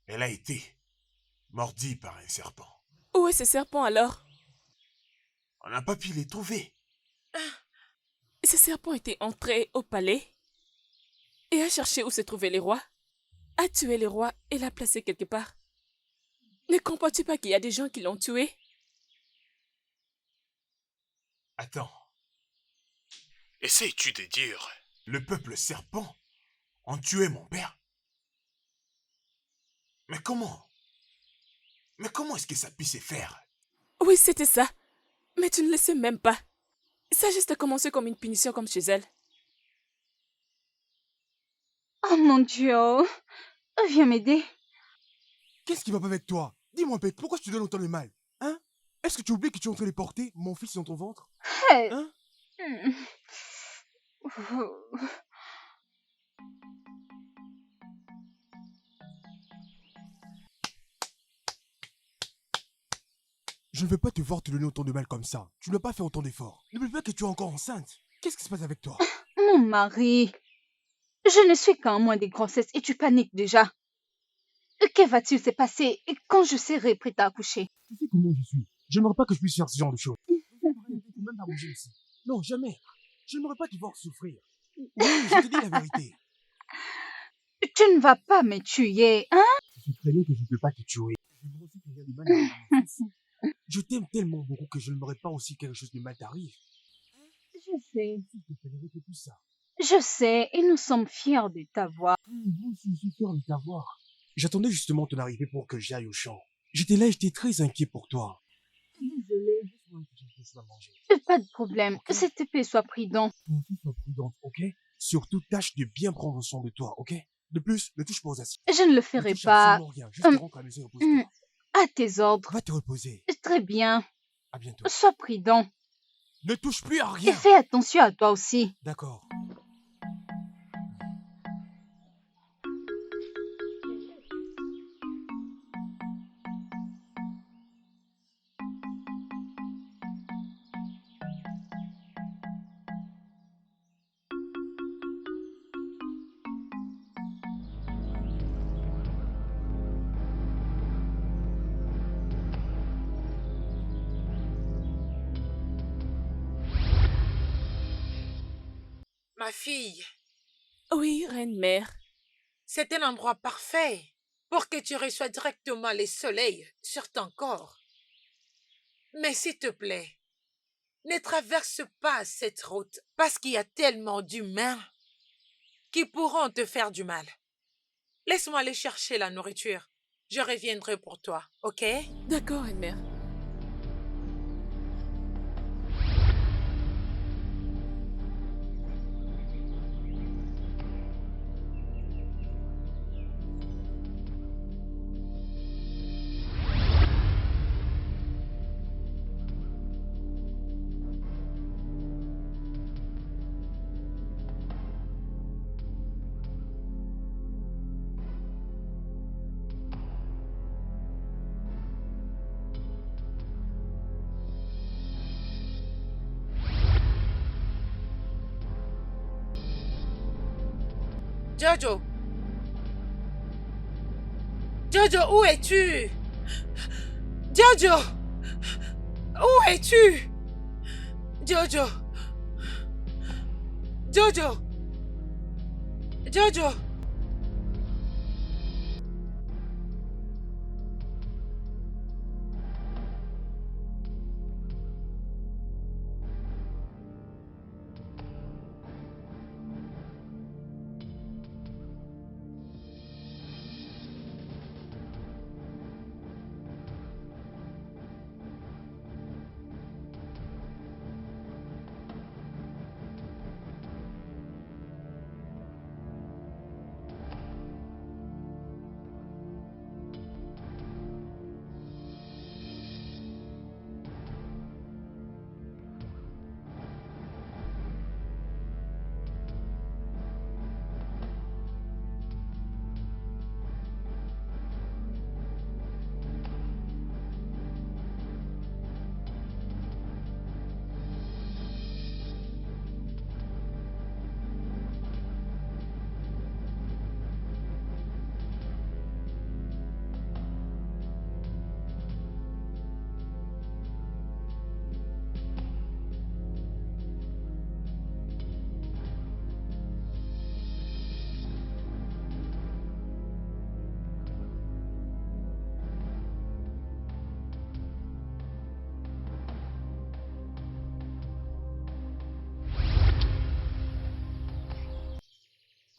Elle a été mordie par un serpent. Où est ce serpent alors? On n'a pas pu les trouver. Ce serpent était entré au palais et a cherché où se trouvaient les rois, a tué les rois et l'a placé quelque part. Ne comprends-tu pas qu'il y a des gens qui l'ont tué? Attends, Essayes-tu de dire... le peuple serpent ont tué mon père? Mais comment? Mais comment est-ce que ça puisse se faire? Oui, c'était ça. Mais tu ne le sais même pas. Ça a juste commencé comme une punition comme chez elle. Oh mon Dieu. Viens m'aider. Qu'est-ce qui va pas avec toi? Dis-moi, Pet, pourquoi tu te donnes autant de mal? Hein? Est-ce que tu oublies que tu es en train de porter mon fils dans ton ventre? Hey. Hein? Je ne veux pas te voir te donner autant de mal comme ça. Tu n'as pas fait autant d'efforts. N'oublie pas que tu es encore enceinte. Qu'est-ce qui se passe avec toi? Mon mari. Je ne suis qu'à un mois de grossesse et tu paniques déjà. Que va-t-il se passer quand je serai prête à accoucher? Tu sais comment je suis. Je n'aimerais pas que je puisse faire ce genre de choses. Même pas bouger ici. Non, jamais. Je n'aimerais pas te voir souffrir. Oui, je te dis la vérité. Tu ne vas pas me tuer, hein? Je sais très bien que je ne peux pas te tuer. J'aimerais aussi que rien de mal n'arrive à mon fils. Je t'aime tellement beaucoup que je n'aimerais pas aussi que quelque chose de mal t'arrive. Je sais. S'il te plaît, ne répète plus ça. Je sais, et nous sommes fiers de t'avoir. Moi aussi, je suis fier de t'avoir. J'attendais justement ton arrivée pour que j'aille au champ. J'étais là et j'étais très inquiet pour toi. Désolée. Laisse-moi que j'ai quelque chose à manger. Pas de problème. S'il te plaît, sois prudent. Toi aussi, sois prudente, ok? Surtout, tâche de bien prendre soin de toi, ok? De plus, ne touche pas aux assiettes. Je ne le Ne ferai touche pas. absolument rien. Juste rentre à la maison et repose-toi. À tes ordres. Va te reposer. Très bien. À bientôt. Sois prudent. Ne touche plus à Et rien. fais attention à toi aussi. D'accord. Ma fille, Oui, reine-mère. c'est un endroit parfait pour que tu reçois directement les soleils sur ton corps. Mais s'il te plaît, ne traverse pas cette route parce qu'il y a tellement d'humains qui pourront te faire du mal. Laisse-moi aller chercher la nourriture. Je reviendrai pour toi, ok? D'accord, reine-mère. Jojo! Jojo, où es-tu? Jojo! Où es-tu? Jojo! Jojo! Jojo!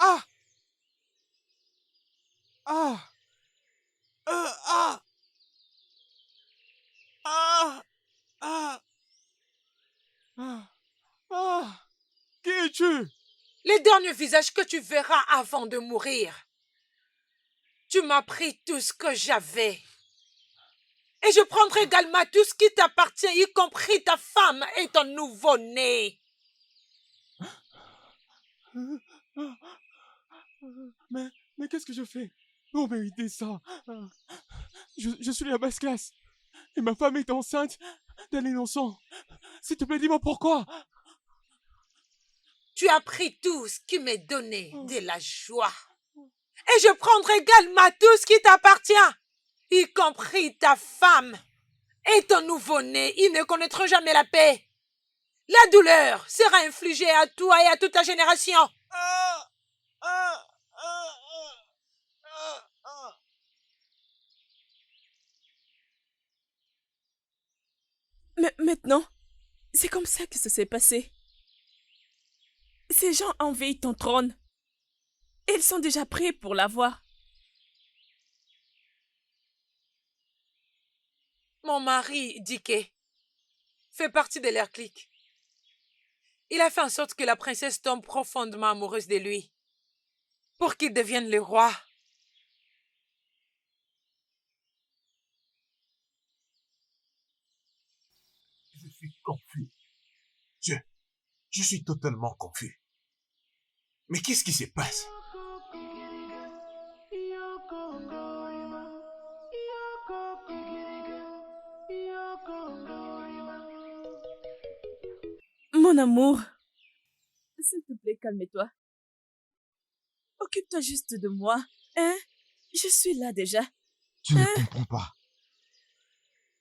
Ah! Ah! Ah! Ah! Ah! Ah! Ah! Qui es-tu? Le dernier visage que tu verras avant de mourir. Tu m'as pris tout ce que j'avais. Et je prendrai également tout ce qui t'appartient, y compris ta femme et ton nouveau-né. Mais qu'est-ce que je fais pour mériter ça? Je suis la basse classe. Et ma femme est enceinte d'un innocent. S'il te plaît, dis-moi pourquoi. Tu as pris tout ce qui m'est donné de la joie. Et je prendrai également tout ce qui t'appartient, y compris ta femme et ton nouveau-né. Ils ne connaîtront jamais la paix. La douleur sera infligée à toi et à toute ta génération. Mais maintenant, c'est comme ça que ça s'est passé. Ces gens envahissent ton trône. Et ils sont déjà prêts pour l'avoir. Mon mari, Dike, fait partie de leur clique. Il a fait en sorte que la princesse tombe profondément amoureuse de lui pour qu'il devienne le roi. Je suis confus. Je suis totalement confus. Mais qu'est-ce qui se passe? Mon amour, s'il te plaît, calme-toi. Occupe-toi juste de moi, hein? Je suis là déjà. Tu ne comprends pas.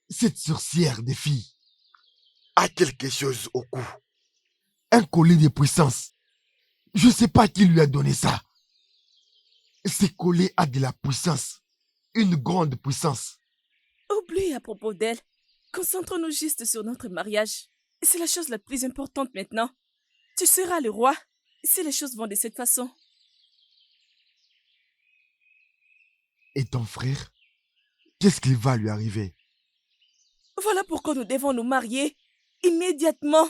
Cette sorcière des filles a quelque chose au cou. Un collier de puissance. Je ne sais pas qui lui a donné ça. Ce collier a de la puissance. Une grande puissance. Oublie à propos d'elle. Concentrons-nous juste sur notre mariage. C'est la chose la plus importante maintenant. Tu seras le roi si les choses vont de cette façon. Et ton frère, qu'est-ce qui va lui arriver? Voilà pourquoi nous devons nous marier immédiatement.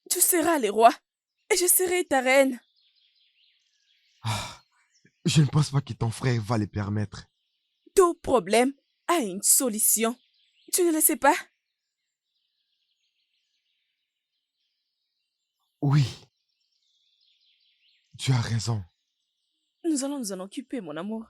Tu seras le roi et je serai ta reine. Je ne pense pas que ton frère va le permettre. Tout problème a une solution. Tu ne le sais pas? Oui. Tu as raison. Nous allons nous en occuper, mon amour.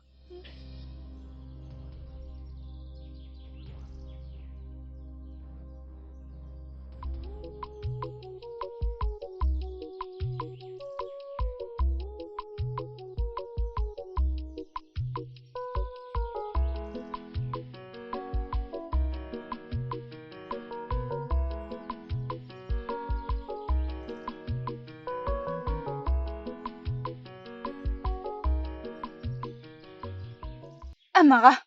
Amara,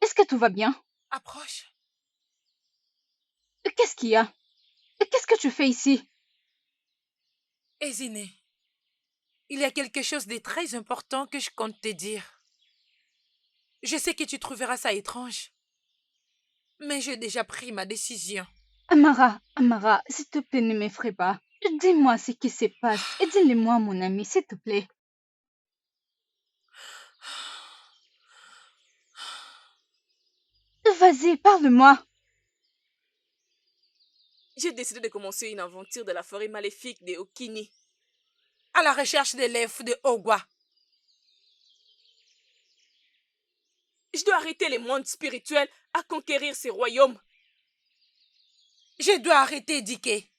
est-ce que tout va bien? Approche. Qu'est-ce qu'il y a? Qu'est-ce que tu fais ici? Eziné, il y a quelque chose de très important que je compte te dire. Je sais que tu trouveras ça étrange, mais j'ai déjà pris ma décision. Amara, s'il te plaît, ne m'effraie pas. Dis-moi ce qui se passe et dis-le-moi, mon ami, s'il te plaît. Vas-y, parle-moi. J'ai décidé de commencer une aventure de la forêt maléfique de Okini. À la recherche de l'elfe de Ogwa. Je dois arrêter les mondes spirituels à conquérir ces royaumes. Je dois arrêter Dike.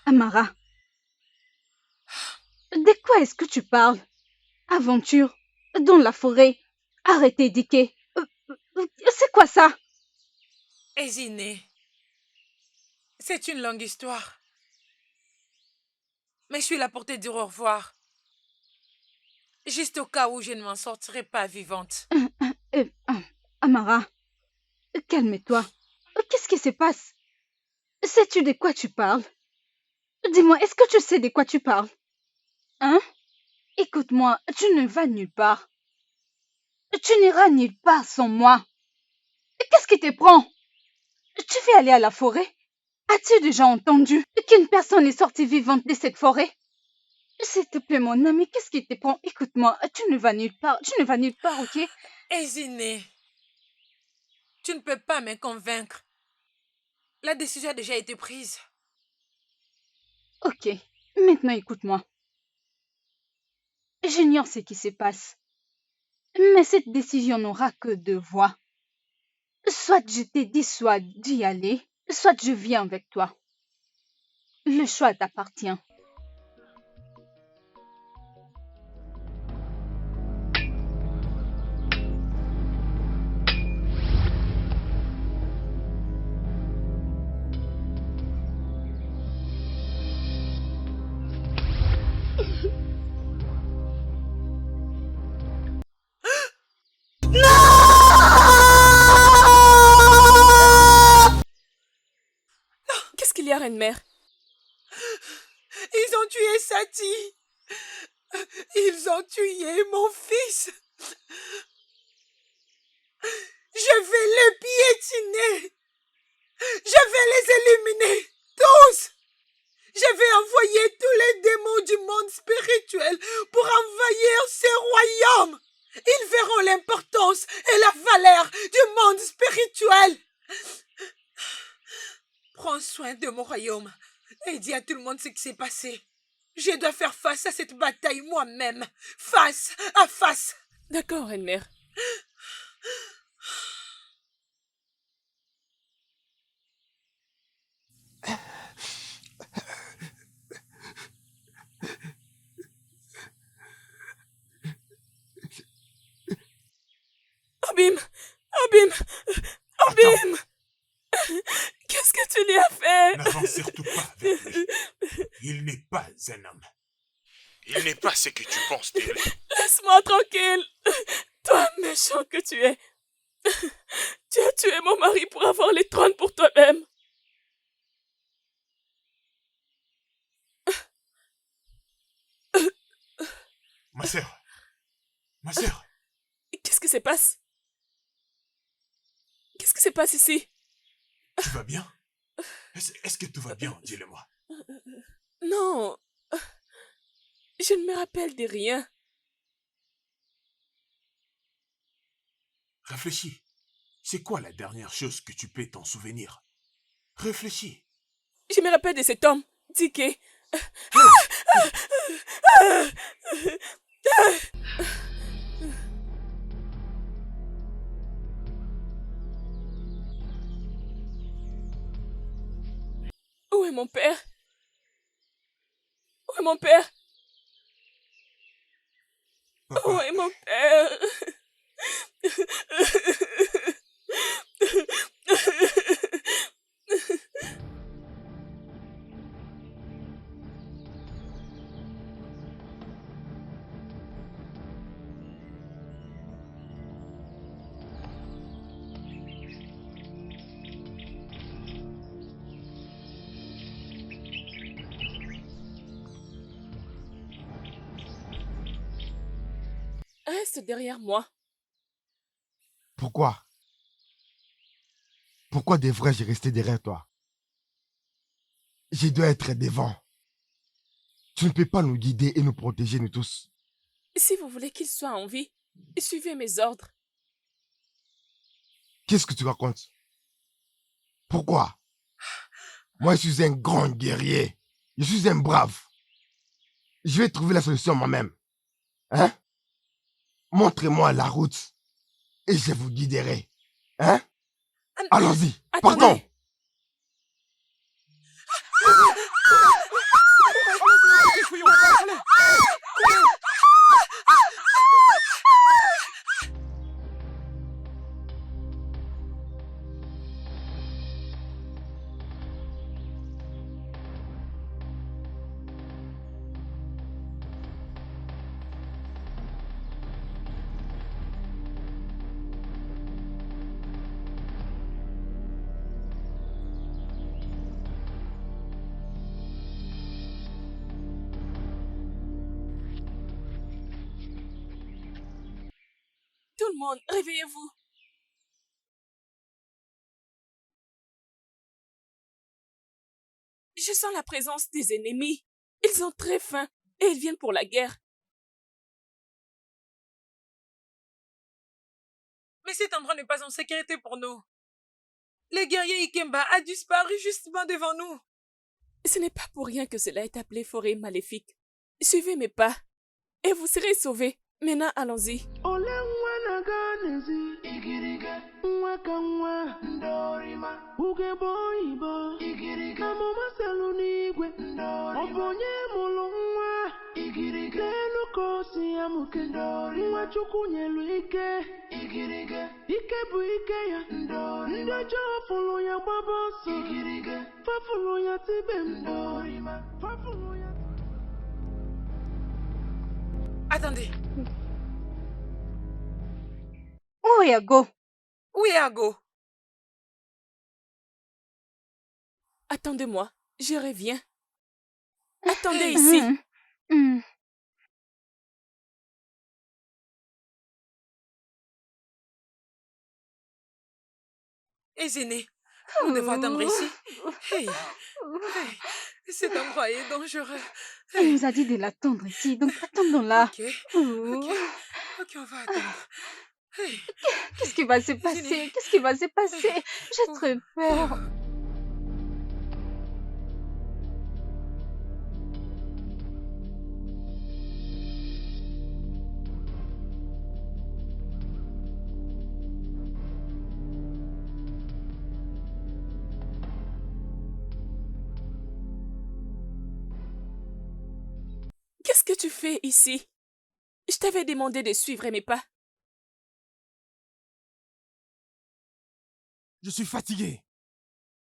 Amara, de quoi est-ce que tu parles? Aventure, dans la forêt, arrêtez Dike. C'est quoi ça? Eziné, c'est une longue histoire. Mais je suis là pour te dire au revoir. Juste au cas où je ne m'en sortirai pas vivante. Amara, calme-toi. Qu'est-ce qui se passe? Sais-tu de quoi tu parles? Dis-moi, est-ce que tu sais de quoi tu parles? Hein? Écoute-moi, tu ne vas nulle part. Tu n'iras nulle part sans moi. Qu'est-ce qui te prend? Tu veux aller à la forêt? As-tu déjà entendu qu'une personne est sortie vivante de cette forêt? S'il te plaît, mon ami, qu'est-ce qui te prend? Écoute-moi, tu ne vas nulle part. Tu ne vas nulle part, ok? Eziné, tu ne peux pas me convaincre. La décision a déjà été prise. Ok, maintenant écoute-moi. J'ignore ce qui se passe. Mais cette décision n'aura que deux voies. Soit je te dissuade d'y aller, soit je viens avec toi. Le choix t'appartient. Qu'est-ce qu'il y a, reine-mère? Ils ont tué Sati. Ils ont tué mon fils. Je vais les piétiner. Je vais les éliminer. Tous. Je vais envoyer tous les démons du monde spirituel pour envahir ces royaumes. Ils verront l'importance et la valeur du monde spirituel. Prends soin de mon royaume et dis à tout le monde ce qui s'est passé. Je dois faire face à cette bataille moi-même, face à face. D'accord, reine-mère. Abim! Abim! Abim! Qu'est-ce que tu lui as fait? N'avance surtout pas vers lui. Il n'est pas un homme. Il n'est pas ce que tu penses de lui. Laisse-moi tranquille. Toi, méchant que tu es. Tu as tué mon mari pour avoir les trônes pour toi-même. Ma sœur, Qu'est-ce qui se passe? Qu'est-ce qui se passe ici? tu vas bien? Est-ce que tout va bien? Dis-le-moi. Non. Je ne me rappelle de rien. Réfléchis. C'est quoi la dernière chose que tu peux t'en souvenir? Réfléchis. Je me rappelle de cet homme, Dike. Où est mon père? Où est mon père? Papa, Où est mon père? Reste derrière moi. Pourquoi? Pourquoi devrais-je rester derrière toi? Je dois être devant. Tu ne peux pas nous guider et nous protéger, nous tous. Si vous voulez qu'il soit en vie, suivez mes ordres. Qu'est-ce que tu racontes? Pourquoi? Moi, je suis un grand guerrier. Je suis un brave. Je vais trouver la solution moi-même. Hein? Montrez-moi la route et je vous guiderai. Hein? Allons-y. Partons. Tout le monde, réveillez-vous. Je sens la présence des ennemis. Ils ont très faim et ils viennent pour la guerre. Mais cet endroit n'est pas en sécurité pour nous. Le guerrier Ikemba a disparu justement devant nous. Ce n'est pas pour rien que cela est appelé forêt maléfique. Suivez mes pas et vous serez sauvés. Maintenant, allons-y. Attendez. Où est Ago? Où est Ago? Attendez-moi, je reviens. Attendez ici. Ezéné, nous devons attendre ici. Hey. Cet endroit est dangereux. Elle nous a dit de l'attendre ici, donc attendons-là. Ok, on va attendre. Hey. Qu'est-ce qui va se passer? Qu'est-ce qui va se passer? J'ai très peur. Qu'est-ce que tu fais ici? Je t'avais demandé de suivre mes pas. Je suis fatigué.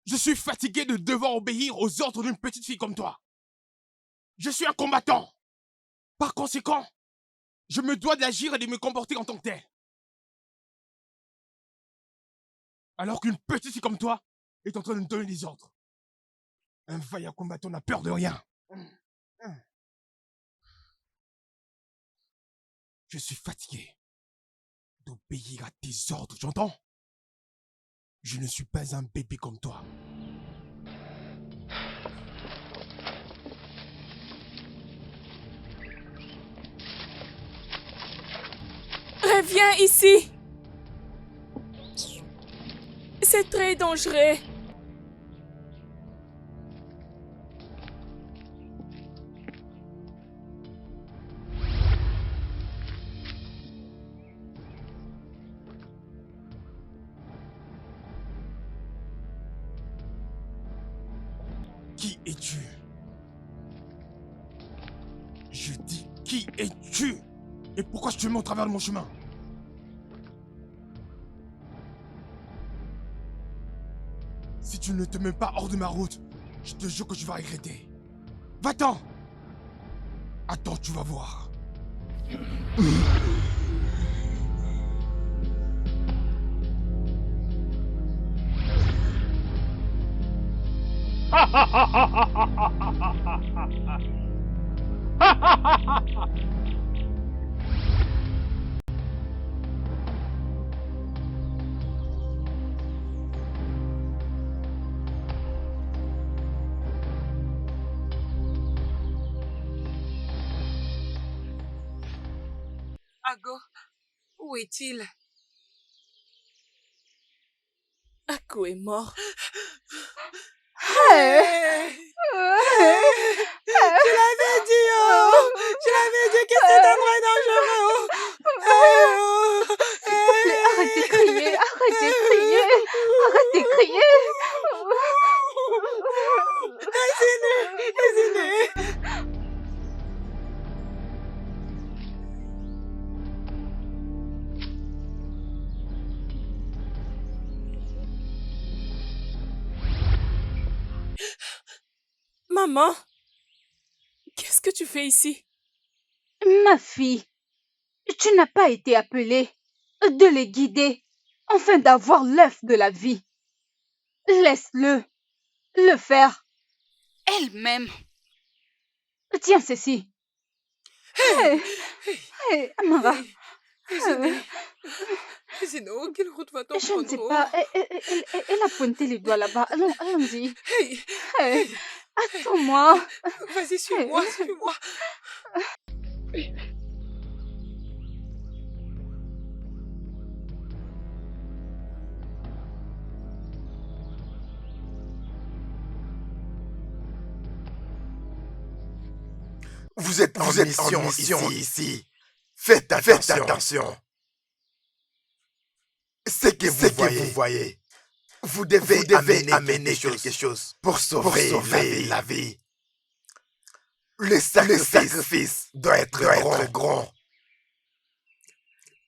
Je suis fatigué de devoir obéir aux ordres d'une petite fille comme toi. Je suis un combattant. Par conséquent, je me dois d'agir et de me comporter en tant que tel. Alors qu'une petite fille comme toi est en train de me donner des ordres. Un vaillant combattant n'a peur de rien. Je suis fatigué d'obéir à tes ordres, j'entends? Je ne suis pas un bébé comme toi. Reviens ici. C'est très dangereux. Qui es-tu? Je dis, qui es-tu? Et pourquoi je te mets au travers de mon chemin? Si tu ne te mets pas hors de ma route, je te jure que tu vas regretter. Va-t'en! Attends, tu vas voir. Ago, où est-il? Ako est mort. Hey! Je l'avais dit, oh! Je l'avais dit que c'est un endroit dangereux, oh! S'il te plaît, arrête de crier, arrête de crier, arrête de crier. Maman, qu'est-ce que tu fais ici? Ma fille, tu n'as pas été appelée de les guider afin d'avoir l'œuf de la vie. Laisse-le le faire elle-même. Tiens ceci. Hey, Amara. Sinon, quelle route va-t-on Je ne sais prendre? pas. Elle a pointé les doigts là-bas. Allons-y. Hey, Attends-moi. vas-y, suis-moi, suis-moi. Vous êtes en mission ici. Faites attention. Ce que vous voyez, vous devez amener quelque chose pour sauver la vie. Le sacrifice doit être grand.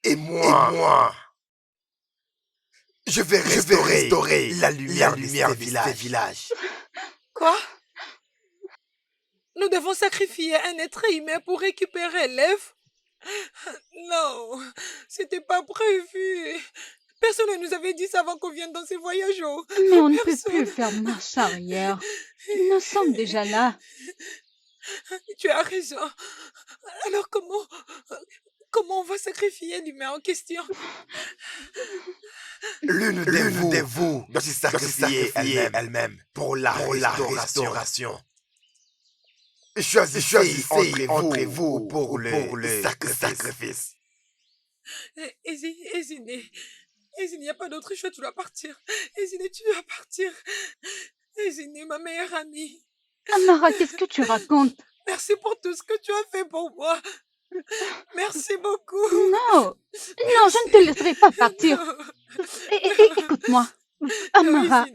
Et moi, je vais restaurer la lumière de ce village. Quoi? Nous devons sacrifier un être humain pour récupérer l'œuf? Non, c'était pas prévu. Personne ne nous avait dit ça avant qu'on vienne dans ces voyages. Mais on ne peut plus faire marche arrière. Nous sommes déjà là. Tu as raison. Alors comment on va sacrifier l'humain en question? L'une de vous doit se sacrifier elle-même pour la restauration. Choisissez entre vous pour le sacrifice. Ezine, il n'y a pas d'autre choix, tu dois partir. Ezine, tu dois partir. Ezine, ma meilleure amie. Amara, qu'est-ce que tu racontes? Merci pour tout ce que tu as fait pour moi. Merci beaucoup. Non, je ne te laisserai pas partir. Écoute-moi. Amara,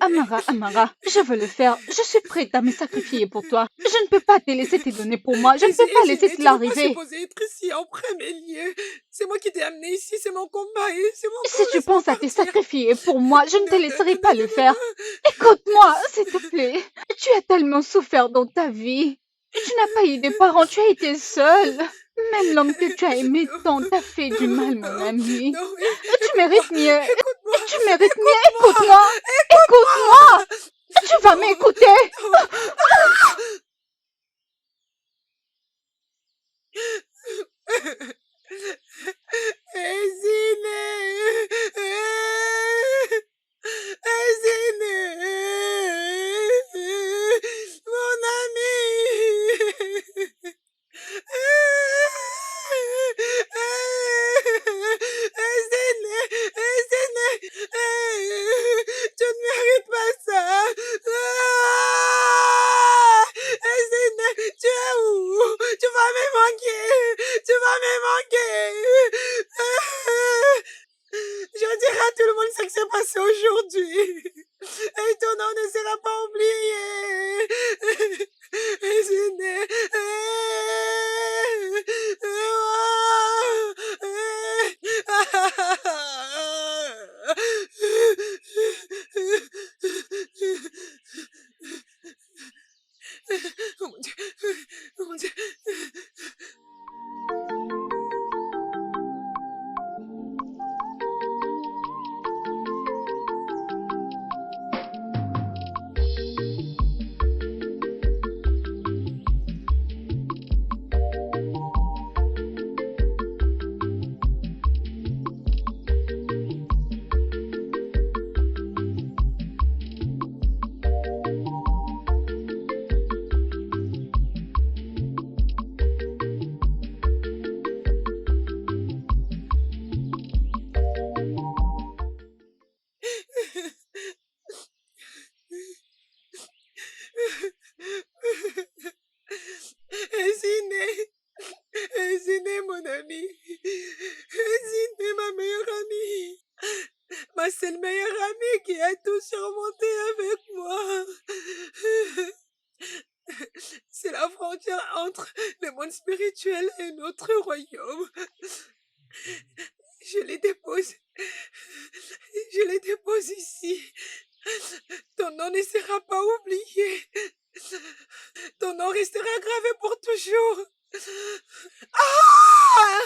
je veux le faire. Je suis prête à me sacrifier pour toi. Je ne peux pas te laisser te donner pour moi. Je ne peux pas laisser cela arriver. Tu n'es pas supposé être ici en premier lieu. C'est moi qui t'ai amené ici, c'est mon combat. Si tu penses à te sacrifier pour moi, je ne te laisserai pas le faire. Écoute-moi, s'il te plaît. Tu as tellement souffert dans ta vie. Tu n'as pas eu de parents, tu as été seule. Même l'homme que tu as aimé tant t'a fait du mal, mon ami. Tu mérites mieux. Tu mérites mieux. Écoute-moi. Écoute-moi. Tu vas m'écouter. Mon ami. Tu ne mérites pas ça. Tu es où? Tu vas me manquer. Je dirai à tout le monde ce qui s'est passé aujourd'hui. Et ton nom ne sera pas oublié. Oh mon Dieu. Oh mon Dieu. ma seule meilleure amie qui a tout surmonté avec moi. C'est la frontière entre le monde spirituel et notre royaume. Je les dépose. Je les dépose ici. Ton nom ne sera pas oublié. Ton nom restera gravé pour toujours. Ah!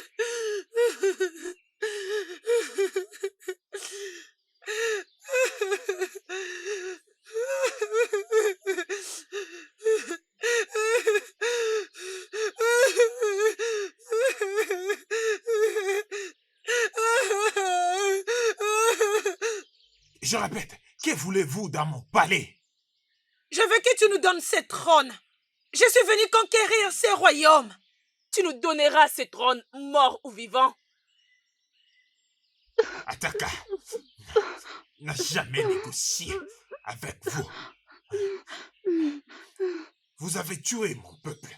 Je répète, que voulez-vous dans mon palais? Je veux que tu nous donnes ce trône. Je suis venu conquérir ces royaumes. Tu nous donneras ce trône, mort ou vivant. Ataka n'a jamais négocié avec vous. Vous avez tué mon peuple.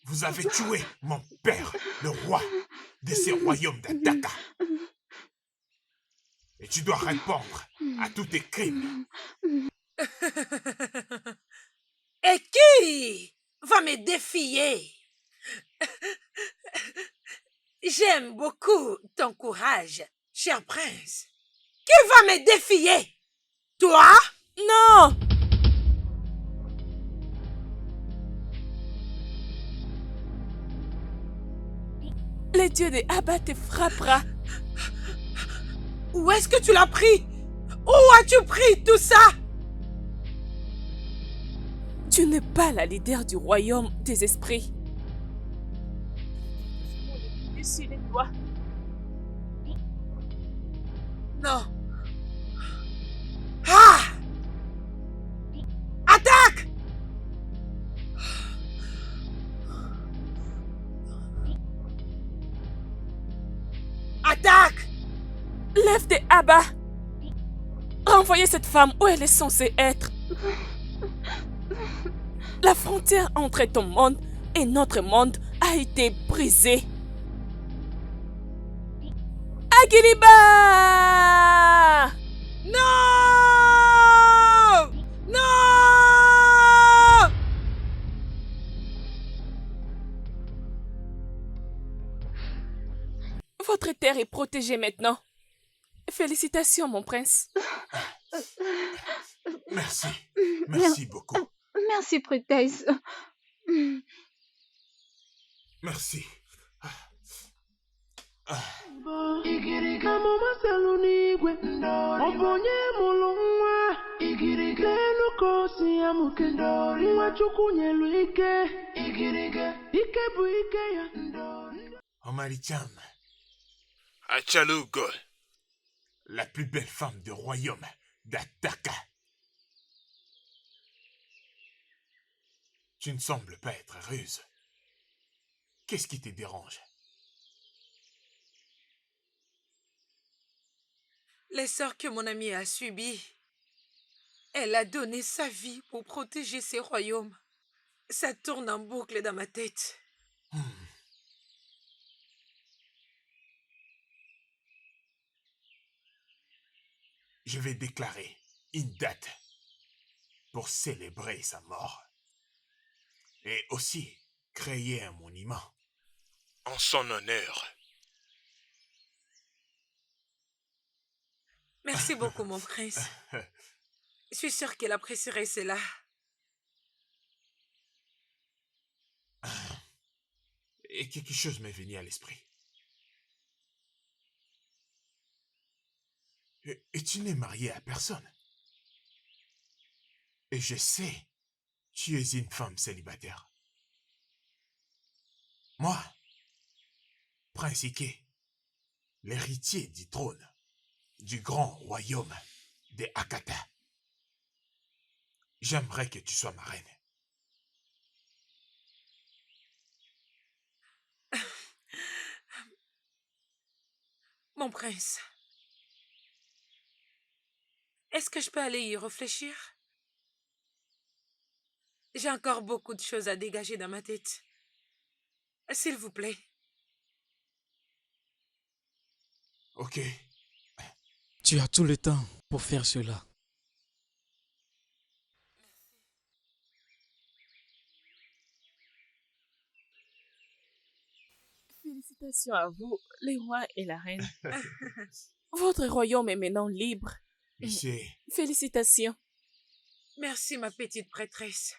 Vous avez tué mon père, le roi de ces royaumes d'Ataka. Et tu dois répondre à tous tes crimes. Et qui va me défier? J'aime beaucoup ton courage, cher prince. Qui va me défier? Toi? Non! Le dieu de Abba te frappera. Où est-ce que tu l'as pris? Où as-tu pris tout ça? Tu n'es pas la leader du royaume des esprits. Au-dessus de toi. Non. Ah! Attaque! Attaque! Lève de Abba. Renvoyez cette femme où elle est censée être. La frontière entre ton monde et notre monde a été brisée. Agiliba! Non! Non! Votre terre est protégée maintenant. Félicitations, mon prince. Merci. Merci beaucoup. Merci, prêtresse. Merci. Igiriga mama salunigwe obonye mulunwa igiriga lukosi ya mukendori wachukunye luike igiriga ikebu ike ya ndori Omari-chan. Achalou Gol, la plus belle femme du royaume d'Ataka. Tu ne sembles pas être heureuse. Qu'est-ce qui te dérange? Les sorts que mon amie a subis. Elle a donné sa vie pour protéger ses royaumes. Ça tourne en boucle dans ma tête. Je vais déclarer une date pour célébrer sa mort. Et aussi créer un monument en son honneur. Merci beaucoup, mon prince. Je suis sûre qu'elle apprécierait cela. Et quelque chose m'est venu à l'esprit. Et tu n'es marié à personne. Et je sais, tu es une femme célibataire. Moi, Prince Ike, l'héritier du trône du grand royaume des Akata, j'aimerais que tu sois ma reine. Mon prince, est-ce que je peux aller y réfléchir? J'ai encore beaucoup de choses à dégager dans ma tête. S'il vous plaît. Ok. Tu as tout le temps pour faire cela. Félicitations à vous, les rois et la reine. Votre royaume est maintenant libre. Merci. Félicitations. Merci, ma petite prêtresse.